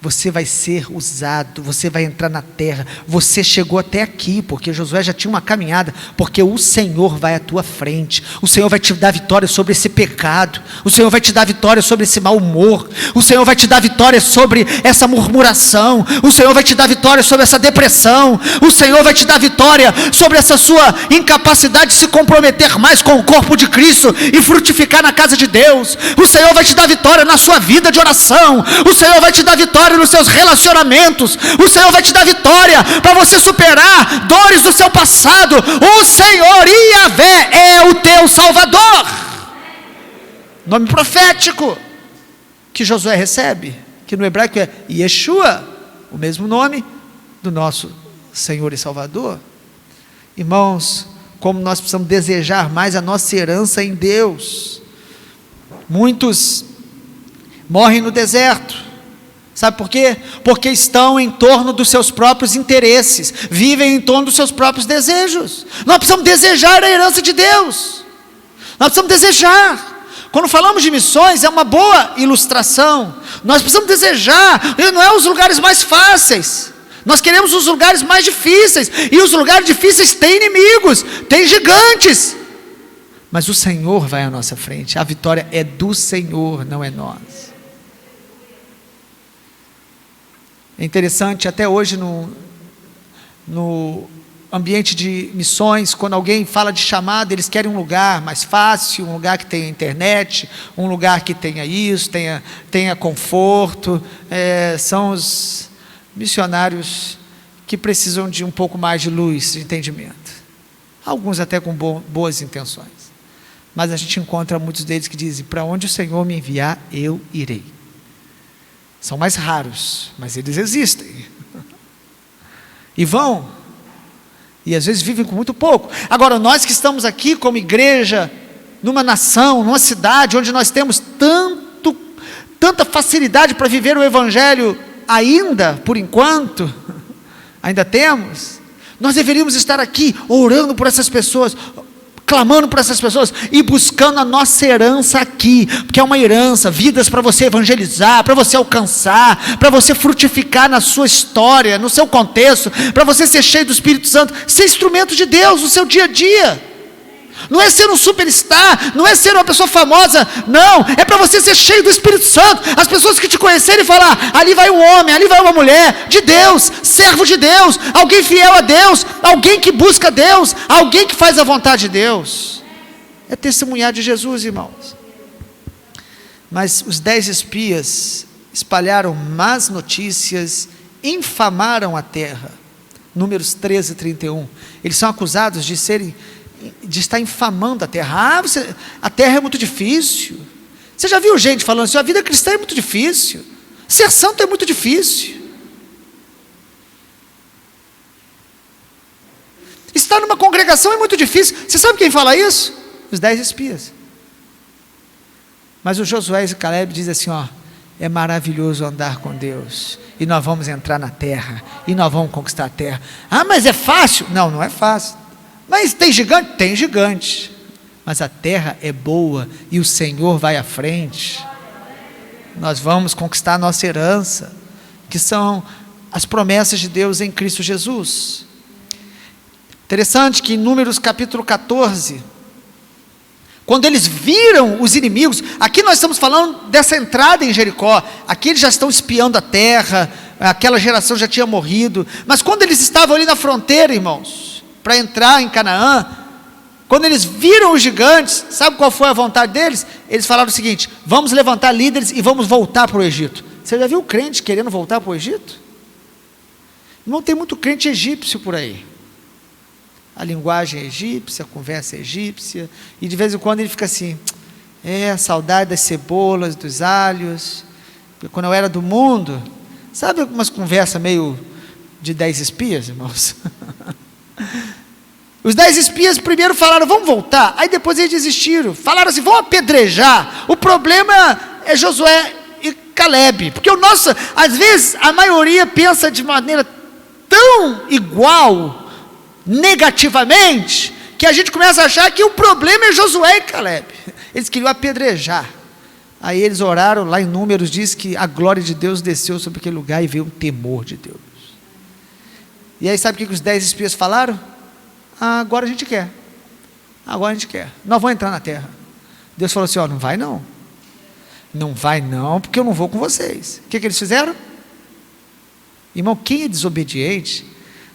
você vai ser usado, você vai entrar na terra, você chegou até aqui, porque Josué já tinha uma caminhada, porque o Senhor vai à tua frente, o Senhor vai te dar vitória sobre esse pecado, o Senhor vai te dar vitória sobre esse mau humor, o Senhor vai te dar vitória sobre essa murmuração, o Senhor vai te dar vitória sobre essa depressão, o Senhor vai te dar vitória sobre essa sua incapacidade de se comprometer mais com o corpo de Cristo e frutificar na casa de Deus. O Senhor vai te dar vitória na sua vida de oração, o Senhor vai te dar vitória nos seus relacionamentos, o Senhor vai te dar vitória para você superar dores do seu passado. O Senhor Iavé é o teu Salvador. Nome profético que Josué recebe, que no hebraico é Yeshua, o mesmo nome do nosso Senhor e Salvador. Irmãos, como nós precisamos desejar mais a nossa herança em Deus. Muitos morrem no deserto. Sabe por quê? Porque estão em torno dos seus próprios interesses, vivem em torno dos seus próprios desejos. Nós precisamos desejar a herança de Deus. Nós precisamos desejar. Quando falamos de missões, é uma boa ilustração. Nós precisamos desejar, não é os lugares mais fáceis. Nós queremos os lugares mais difíceis, e os lugares difíceis têm inimigos, têm gigantes. Mas o Senhor vai à nossa frente, a vitória é do Senhor, não é nós. É interessante, até hoje no ambiente de missões, quando alguém fala de chamada, eles querem um lugar mais fácil, um lugar que tenha internet, um lugar que tenha isso, tenha conforto. São os missionários que precisam de um pouco mais de luz, de entendimento. Alguns até com boas intenções. Mas a gente encontra muitos deles que dizem: para onde o Senhor me enviar, eu irei. São mais raros, mas eles existem. E vão. E às vezes vivem com muito pouco. Agora, nós que estamos aqui como igreja, numa nação, numa cidade, onde nós temos tanta facilidade para viver o Evangelho ainda, por enquanto, ainda temos, nós deveríamos estar aqui orando por essas pessoas, clamando por essas pessoas e buscando a nossa herança aqui, porque é uma herança, vidas para você evangelizar, para você alcançar, para você frutificar na sua história, no seu contexto, para você ser cheio do Espírito Santo, ser instrumento de Deus no seu dia a dia. Não é ser um superstar, não é ser uma pessoa famosa, não, é para você ser cheio do Espírito Santo, as pessoas que te conhecerem falar: ali vai um homem, ali vai uma mulher de Deus, servo de Deus, alguém fiel a Deus, alguém que busca Deus, alguém que faz a vontade de Deus. É testemunhar de Jesus, irmãos. Mas os 10 espias espalharam más notícias, infamaram a terra. Números 13, 31, eles são acusados de estar infamando a terra. A terra é muito difícil. Você já viu gente falando assim: a vida cristã é muito difícil, ser santo é muito difícil, estar numa congregação é muito difícil. Você sabe quem fala isso? Os 10 espias. Mas o Josué e Caleb dizem assim: é maravilhoso andar com Deus, e nós vamos entrar na terra, e nós vamos conquistar a terra. Mas é fácil? Não, não é fácil. Mas tem gigante? Tem gigante. Mas a terra é boa e o Senhor vai à frente. Nós vamos conquistar a nossa herança, que são as promessas de Deus em Cristo Jesus. Interessante que em Números capítulo 14, quando eles viram os inimigos, aqui nós estamos falando dessa entrada em Jericó, aqui eles já estão espiando a terra, aquela geração já tinha morrido. Mas quando eles estavam ali na fronteira, irmãos, para entrar em Canaã, quando eles viram os gigantes, sabe qual foi a vontade deles? Eles falaram o seguinte: vamos levantar líderes e vamos voltar para o Egito. Você já viu crente querendo voltar para o Egito? Irmão, tem muito crente egípcio por aí. A linguagem é egípcia, a conversa é egípcia, e de vez em quando ele fica assim: saudade das cebolas, dos alhos. Quando eu era do mundo, sabe algumas conversas meio de 10 espias, irmãos? Os 10 espias primeiro falaram: vamos voltar, aí depois eles desistiram, falaram assim: vamos apedrejar. O problema é Josué e Calebe, porque às vezes a maioria pensa de maneira tão igual, negativamente, que a gente começa a achar que o problema é Josué e Calebe. Eles queriam apedrejar. Aí eles oraram, lá em Números diz que a glória de Deus desceu sobre aquele lugar e veio um temor de Deus. E aí sabe o que os 10 espias falaram? Agora a gente quer, nós vamos entrar na terra. Deus falou assim: não vai não, porque eu não vou com vocês. O que eles fizeram? Irmão, quem é desobediente,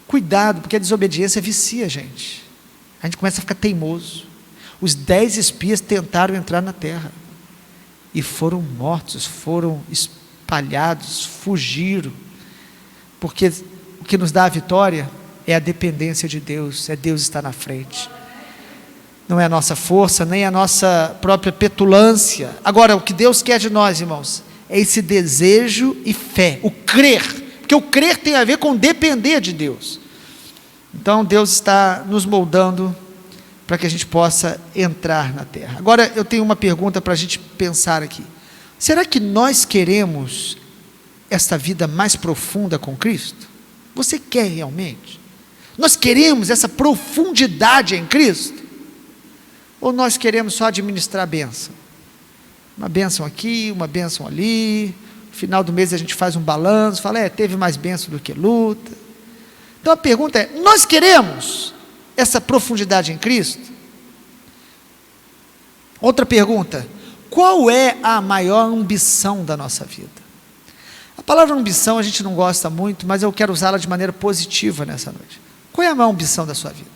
cuidado, porque a desobediência vicia a gente começa a ficar teimoso. Os 10 espias tentaram entrar na terra, e foram mortos, foram espalhados, fugiram, porque o que nos dá a vitória é a dependência de Deus, é Deus estar na frente, não é a nossa força, nem a nossa própria petulância. Agora, o que Deus quer de nós, irmãos, é esse desejo e fé, o crer, porque o crer tem a ver com depender de Deus. Então Deus está nos moldando para que a gente possa entrar na terra. Agora eu tenho uma pergunta para a gente pensar aqui: será que nós queremos esta vida mais profunda com Cristo? Você quer realmente? Nós queremos essa profundidade em Cristo? Ou nós queremos só administrar a bênção? Uma bênção aqui, uma bênção ali, no final do mês a gente faz um balanço, fala: teve mais bênção do que luta. Então a pergunta é: nós queremos essa profundidade em Cristo? Outra pergunta: qual é a maior ambição da nossa vida? A palavra ambição a gente não gosta muito, mas eu quero usá-la de maneira positiva nessa noite. Qual é a maior ambição da sua vida?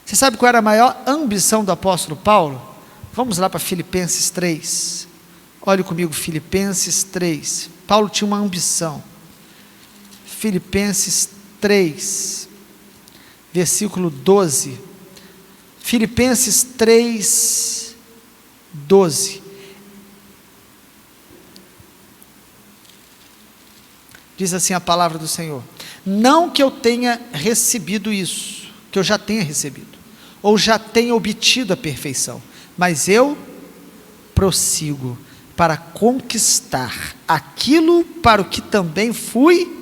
Você sabe qual era a maior ambição do apóstolo Paulo? Vamos lá para Filipenses 3. Olhe comigo, Filipenses 3. Paulo tinha uma ambição. Filipenses 3, versículo 12. Filipenses 3, 12. Diz assim a palavra do Senhor: não que eu tenha recebido isso, que eu já tenha recebido, ou já tenha obtido a perfeição, mas eu prossigo para conquistar aquilo para o que também fui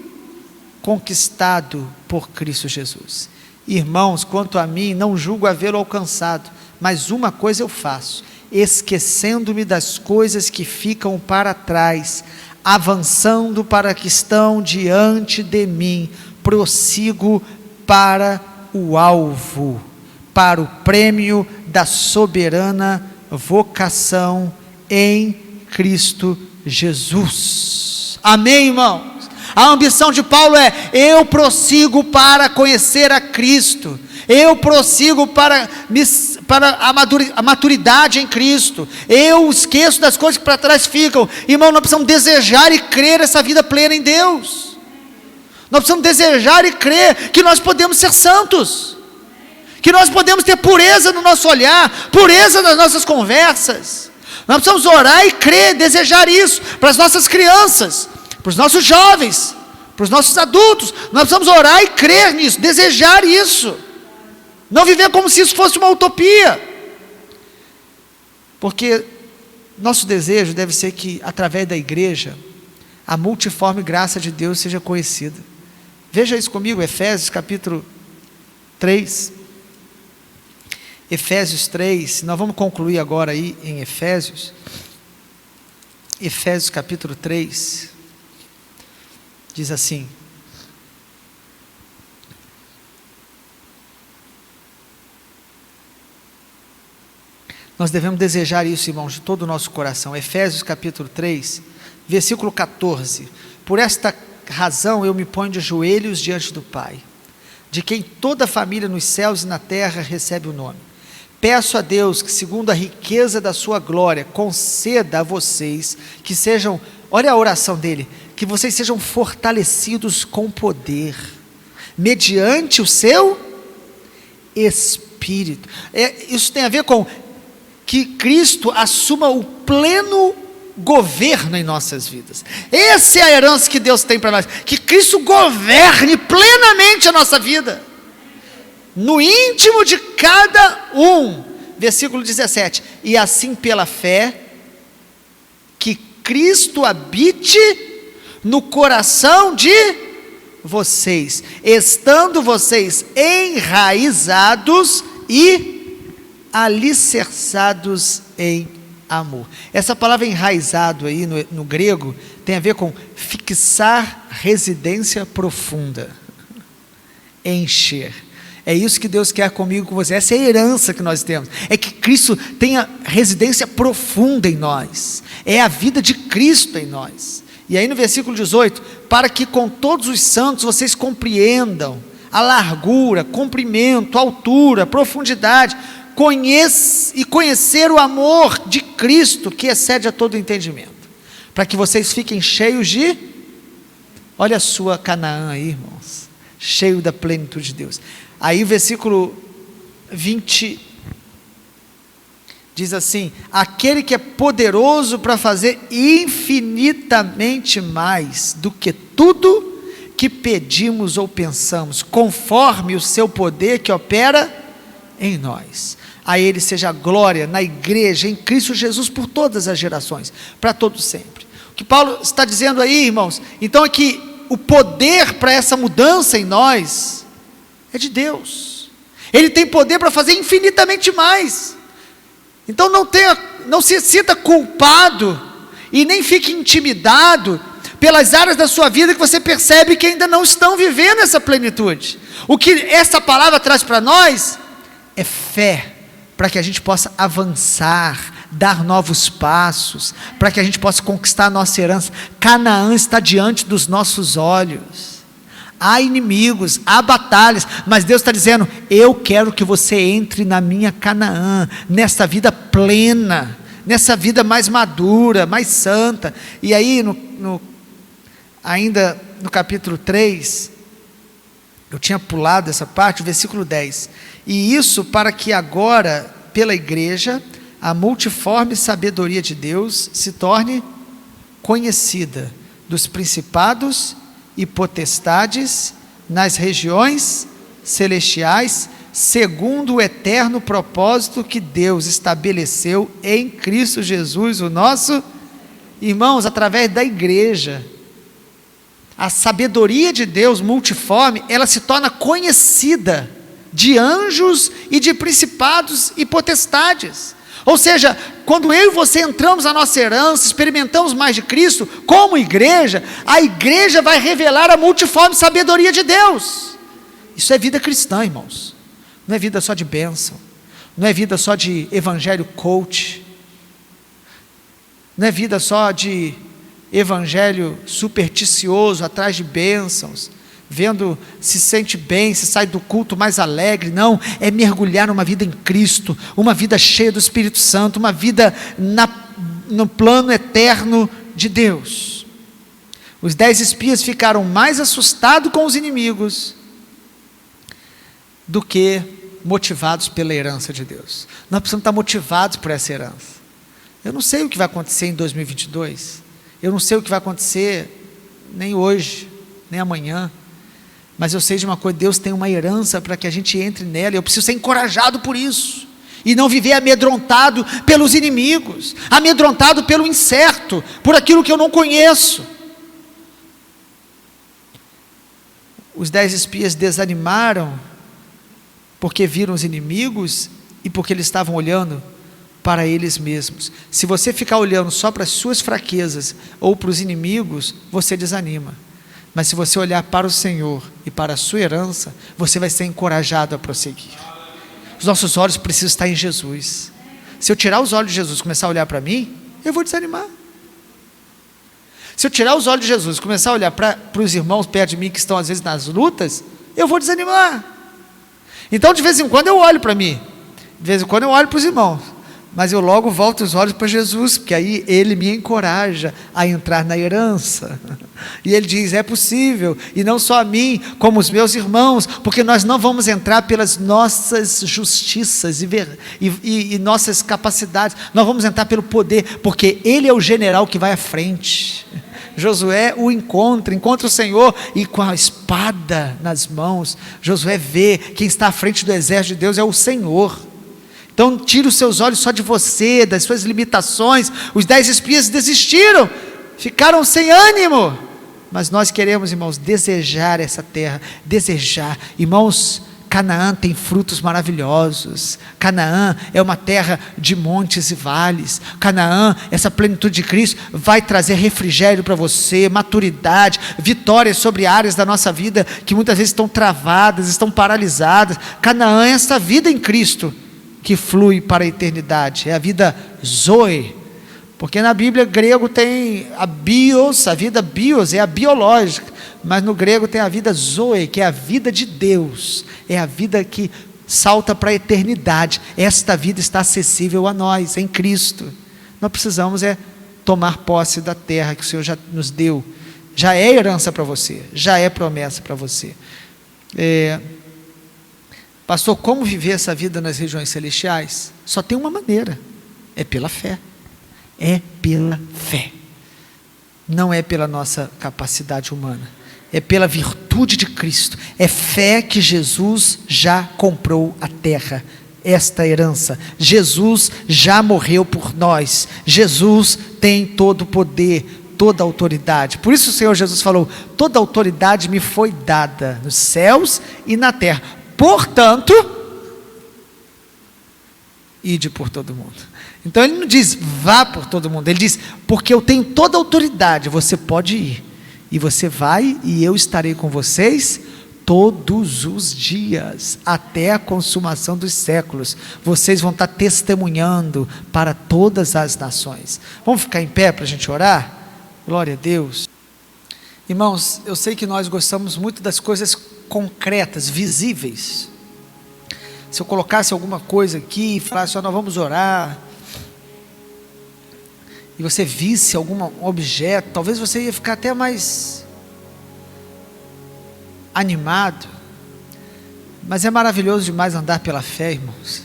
conquistado por Cristo Jesus. Irmãos, quanto a mim, não julgo havê-lo alcançado, mas uma coisa eu faço, esquecendo-me das coisas que ficam para trás, avançando para que estão diante de mim, prossigo para o alvo, para o prêmio da soberana vocação em Cristo Jesus. Amém, irmãos? A ambição de Paulo é: eu prossigo para conhecer a Cristo, eu prossigo para a maturidade em Cristo, eu esqueço das coisas que para trás ficam. Irmão, nós precisamos desejar e crer essa vida plena em Deus. Nós precisamos desejar e crer que nós podemos ser santos, que nós podemos ter pureza no nosso olhar, pureza nas nossas conversas. Nós precisamos orar e crer, desejar isso para as nossas crianças, para os nossos jovens, para os nossos adultos. Nós precisamos orar e crer nisso, desejar isso, não viver como se isso fosse uma utopia, porque nosso desejo deve ser que, através da igreja, a multiforme graça de Deus seja conhecida. Veja isso comigo, Efésios capítulo 3, Efésios 3, nós vamos concluir agora aí em Efésios capítulo 3, diz assim: nós devemos desejar isso, irmãos, de todo o nosso coração. Efésios capítulo 3, versículo 14: por esta razão eu me ponho de joelhos diante do Pai, de quem toda a família nos céus e na terra recebe o nome. Peço a Deus que, segundo a riqueza da sua glória, conceda a vocês que sejam, olha a oração dele, que vocês sejam fortalecidos com poder, mediante o seu Espírito. Isso tem a ver com que Cristo assuma o pleno governo em nossas vidas. Essa é a herança que Deus tem para nós, que Cristo governe plenamente a nossa vida, no íntimo de cada um. Versículo 17, e assim pela fé, que Cristo habite no coração de vocês, estando vocês enraizados e alicerçados em amor. Essa palavra enraizado aí no grego tem a ver com fixar residência profunda, encher. É isso que Deus quer comigo, com você. Essa é a herança que nós temos, é que Cristo tenha residência profunda em nós, é a vida de Cristo em nós. E aí no versículo 18, para que com todos os santos vocês compreendam a largura, comprimento, altura, profundidade, conhecer o amor de Cristo, que excede a todo entendimento, para que vocês fiquem cheios de, olha a sua Canaã aí, irmãos, cheio da plenitude de Deus. Aí o versículo 20 diz assim: aquele que é poderoso para fazer infinitamente mais do que tudo que pedimos ou pensamos, conforme o seu poder que opera em nós. A Ele seja a glória na igreja, em Cristo Jesus, por todas as gerações, para todos sempre. O que Paulo está dizendo aí, irmãos, então é que o poder para essa mudança em nós é de Deus. Ele tem poder para fazer infinitamente mais. Então não se sinta culpado e nem fique intimidado pelas áreas da sua vida que você percebe que ainda não estão vivendo essa plenitude. O que essa palavra traz para nós é fé, para que a gente possa avançar, dar novos passos, para que a gente possa conquistar a nossa herança. Canaã está diante dos nossos olhos. Há inimigos, há batalhas, mas Deus está dizendo: eu quero que você entre na minha Canaã, nessa vida plena, nessa vida mais madura, mais santa. E aí, ainda no capítulo 3, eu tinha pulado essa parte, o versículo 10. E isso para que agora, pela igreja, a multiforme sabedoria de Deus se torne conhecida dos principados e potestades nas regiões celestiais, segundo o eterno propósito que Deus estabeleceu em Cristo Jesus, o nosso, irmãos, através da igreja. A sabedoria de Deus multiforme, ela se torna conhecida de anjos e de principados e potestades. Ou seja, quando eu e você entramos na nossa herança, experimentamos mais de Cristo, como igreja, a igreja vai revelar a multiforme sabedoria de Deus. Isso é vida cristã, irmãos. Não é vida só de bênção, não é vida só de evangelho coach, não é vida só de evangelho supersticioso, atrás de bênçãos, vendo se sente bem, se sai do culto mais alegre. Não, é mergulhar numa vida em Cristo, uma vida cheia do Espírito Santo, uma vida no plano eterno de Deus. Os 10 espias ficaram mais assustados com os inimigos do que motivados pela herança de Deus. Nós precisamos estar motivados por essa herança. Eu não sei o que vai acontecer em 2022, eu não sei o que vai acontecer nem hoje, nem amanhã, mas eu sei de uma coisa: Deus tem uma herança para que a gente entre nela. Eu preciso ser encorajado por isso, e não viver amedrontado pelos inimigos, amedrontado pelo incerto, por aquilo que eu não conheço. Os 10 espias desanimaram, porque viram os inimigos e porque eles estavam olhando para eles mesmos. Se você ficar olhando só para as suas fraquezas ou para os inimigos, você desanima. Mas se você olhar para o Senhor e para a sua herança, você vai ser encorajado a prosseguir. Os nossos olhos precisam estar em Jesus. Se eu tirar os olhos de Jesus e começar a olhar para mim, eu vou desanimar. Se eu tirar os olhos de Jesus e começar a olhar para os irmãos perto de mim que estão às vezes nas lutas, eu vou desanimar. Então de vez em quando eu olho para mim, de vez em quando eu olho para os irmãos, mas eu logo volto os olhos para Jesus, porque aí Ele me encoraja a entrar na herança, e Ele diz, é possível, e não só a mim, como os meus irmãos, porque nós não vamos entrar pelas nossas justiças e nossas capacidades, nós vamos entrar pelo poder, porque Ele é o general que vai à frente. Josué o encontra o Senhor, e com a espada nas mãos, Josué vê, quem está à frente do exército de Deus é o Senhor. Então tira os seus olhos só de você, das suas limitações. Os 10 espias desistiram, ficaram sem ânimo, mas nós queremos, irmãos, desejar essa terra, desejar. Irmãos, Canaã tem frutos maravilhosos. Canaã é uma terra de montes e vales. Canaã, essa plenitude de Cristo, vai trazer refrigério para você, maturidade, vitórias sobre áreas da nossa vida que muitas vezes estão travadas, estão paralisadas. Canaã é essa vida em Cristo que flui para a eternidade, é a vida Zoe, porque na Bíblia grego tem a bios, a vida bios é a biológica, mas no grego tem a vida Zoe, que é a vida de Deus, é a vida que salta para a eternidade. Esta vida está acessível a nós, em Cristo. Nós precisamos tomar posse da terra que o Senhor já nos deu, já é herança para você, já é promessa para você. Pastor, como viver essa vida nas regiões celestiais? Só tem uma maneira, é pela fé. É pela fé. Não é pela nossa capacidade humana, é pela virtude de Cristo. É fé que Jesus já comprou a terra, esta herança. Jesus já morreu por nós. Jesus tem todo o poder, toda a autoridade. Por isso o Senhor Jesus falou, toda a autoridade me foi dada nos céus e na terra. Portanto, ide por todo mundo. Então ele não diz vá por todo mundo, ele diz, porque eu tenho toda a autoridade, você pode ir, e você vai, e eu estarei com vocês todos os dias, até a consumação dos séculos. Vocês vão estar testemunhando para todas as nações. Vamos ficar em pé para a gente orar? Glória a Deus. Irmãos, eu sei que nós gostamos muito das coisas concretas, visíveis. Se eu colocasse alguma coisa aqui e falasse, nós vamos orar, e você visse algum objeto, talvez você ia ficar até mais animado, mas é maravilhoso demais andar pela fé, irmãos.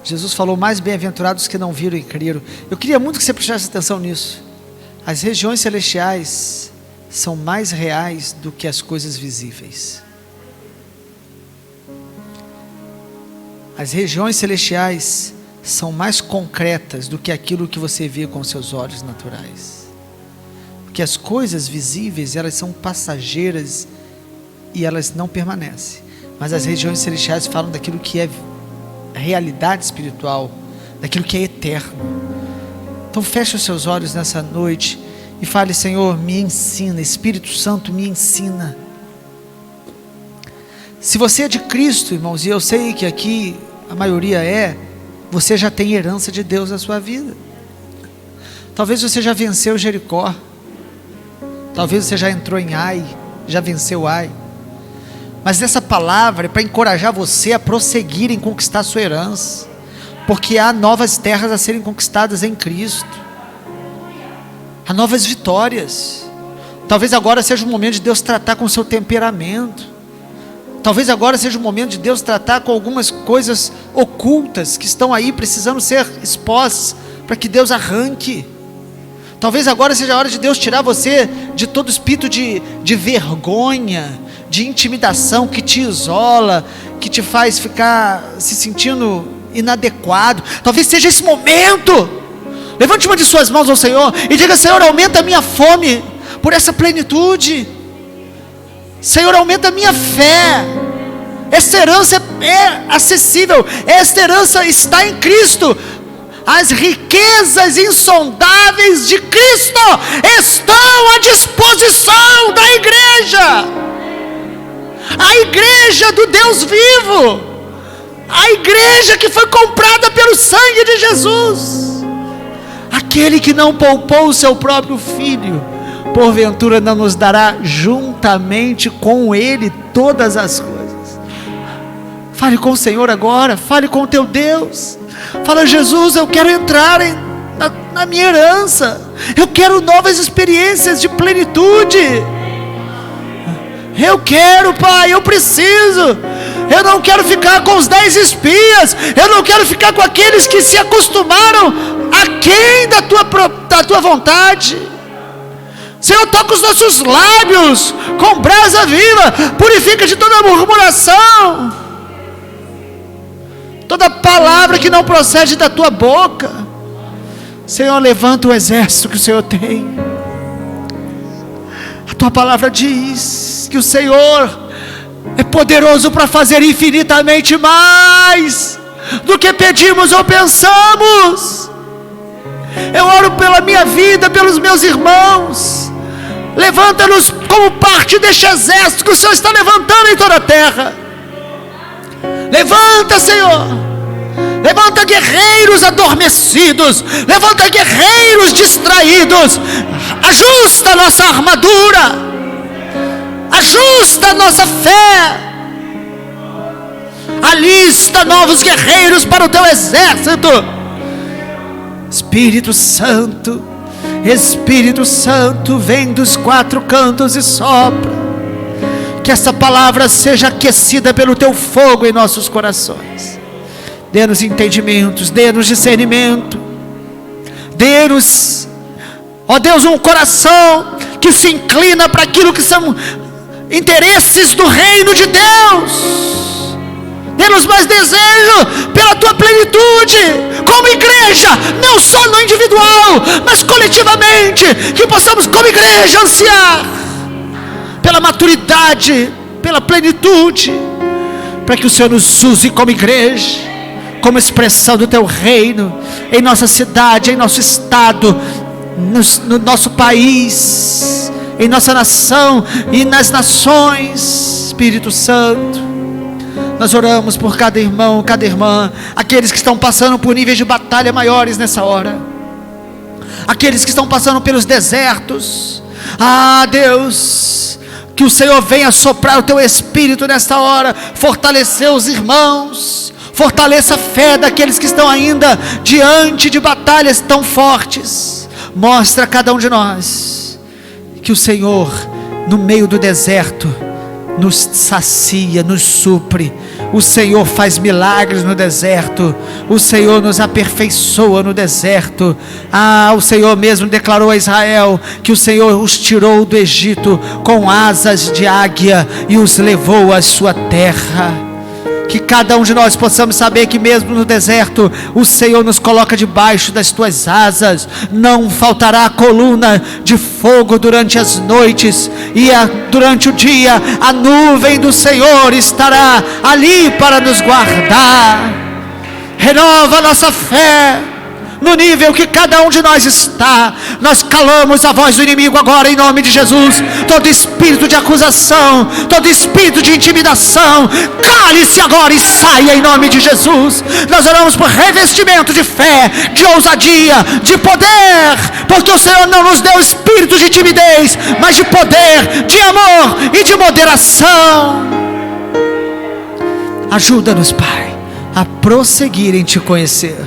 Jesus falou, mais bem-aventurados que não viram e creram. Eu queria muito que você prestasse atenção nisso. As regiões celestiais são mais reais do que as coisas visíveis. As regiões celestiais são mais concretas do que aquilo que você vê com seus olhos naturais. Porque as coisas visíveis, elas são passageiras e elas não permanecem. Mas as regiões celestiais falam daquilo que é realidade espiritual, daquilo que é eterno. Então feche os seus olhos nessa noite e fale, Senhor, me ensina, Espírito Santo, me ensina. Se você é de Cristo, irmãos, e eu sei que aqui a maioria você já tem herança de Deus na sua vida. Talvez você já venceu Jericó, talvez você já entrou em Ai, já venceu Ai, mas essa palavra é para encorajar você a prosseguir em conquistar a sua herança, porque há novas terras a serem conquistadas em Cristo, há novas vitórias. Talvez agora seja o momento de Deus tratar com o seu temperamento. Talvez agora seja o momento de Deus tratar com algumas coisas ocultas que estão aí precisando ser expostas, para que Deus arranque. Talvez agora seja a hora de Deus tirar você de todo espírito de vergonha, de intimidação que te isola, que te faz ficar se sentindo inadequado. Talvez seja esse momento. Levante uma de suas mãos ao Senhor e diga, Senhor, aumenta a minha fome por essa plenitude. Senhor, aumenta a minha fé. Esta herança é acessível, esta herança está em Cristo. As riquezas insondáveis de Cristo estão à disposição da igreja, a igreja do Deus vivo, a igreja que foi comprada pelo sangue de Jesus. aquele que não poupou o seu próprio filho, porventura não nos dará juntamente com ele todas as coisas? Fale com o Senhor agora, fale com o teu Deus. Fala: Jesus, eu quero entrar na minha herança, eu quero novas experiências de plenitude. Eu quero, Pai, eu preciso. Eu não quero ficar com os 10 espias, eu não quero ficar com aqueles que se acostumaram aquém da tua vontade. Senhor, toca os nossos lábios com brasa viva, purifica de toda murmuração, toda palavra que não procede da tua boca. Senhor, levanta o exército que o Senhor tem. A tua palavra diz que o Senhor é poderoso para fazer infinitamente mais do que pedimos ou pensamos. Eu oro pela minha vida, pelos meus irmãos. Levanta-nos como parte deste exército que o Senhor está levantando em toda a terra. Levanta, Senhor. Levanta guerreiros adormecidos, levanta guerreiros distraídos. Ajusta a nossa armadura, ajusta a nossa fé, alista novos guerreiros para o teu exército. Espírito Santo, Espírito Santo, vem dos 4 cantos e sopra. Que essa palavra seja aquecida pelo teu fogo em nossos corações. Dê-nos entendimentos, dê-nos discernimento, dê-nos, ó Deus, um coração que se inclina para aquilo que são interesses do reino de Deus. Dê-nos mais desejo pela tua plenitude, como igreja, não só no individual, mas coletivamente, que possamos como igreja ansiar pela maturidade, pela plenitude, para que o Senhor nos use como igreja, como expressão do teu reino, em nossa cidade, em nosso estado, no nosso país, em nossa nação e nas nações. Espírito Santo, nós oramos por cada irmão, cada irmã, aqueles que estão passando por níveis de batalha maiores nessa hora, aqueles que estão passando pelos desertos. Deus, que o Senhor venha soprar o teu Espírito nesta hora, fortalecer os irmãos, fortaleça a fé daqueles que estão ainda diante de batalhas tão fortes. Mostra a cada um de nós que o Senhor, no meio do deserto, nos sacia, nos supre. O Senhor faz milagres no deserto, o Senhor nos aperfeiçoa no deserto. O Senhor mesmo declarou a Israel que o Senhor os tirou do Egito com asas de águia e os levou à sua terra. Que cada um de nós possamos saber que mesmo no deserto, o Senhor nos coloca debaixo das tuas asas. Não faltará a coluna de fogo durante as noites, e durante o dia a nuvem do Senhor estará ali para nos guardar. Renova a nossa fé no nível que cada um de nós está. Nós calamos a voz do inimigo agora em nome de Jesus. Todo espírito de acusação, todo espírito de intimidação, cale-se agora e saia em nome de Jesus. Nós oramos por revestimento de fé, de ousadia, de poder, porque o Senhor não nos deu espírito de timidez, mas de poder, de amor e de moderação. Ajuda-nos, Pai, a prosseguir em te conhecer,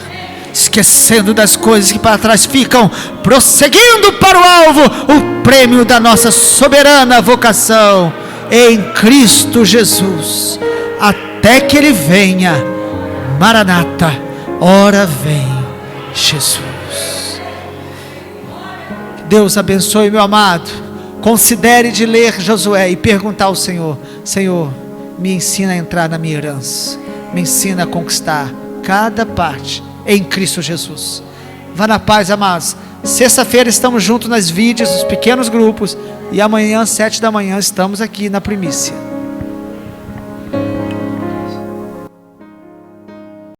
esquecendo das coisas que para trás ficam, prosseguindo para o alvo, o prêmio da nossa soberana vocação em Cristo Jesus, até que Ele venha. Maranata, ora vem Jesus. Deus abençoe, meu amado. Considere de ler Josué e perguntar ao Senhor: Senhor, me ensina a entrar na minha herança, me ensina a conquistar cada parte em Cristo Jesus. Vá na paz, amados. Sexta-feira estamos juntos nas vídeos, nos pequenos grupos, e amanhã, 7 da manhã, estamos aqui na primícia.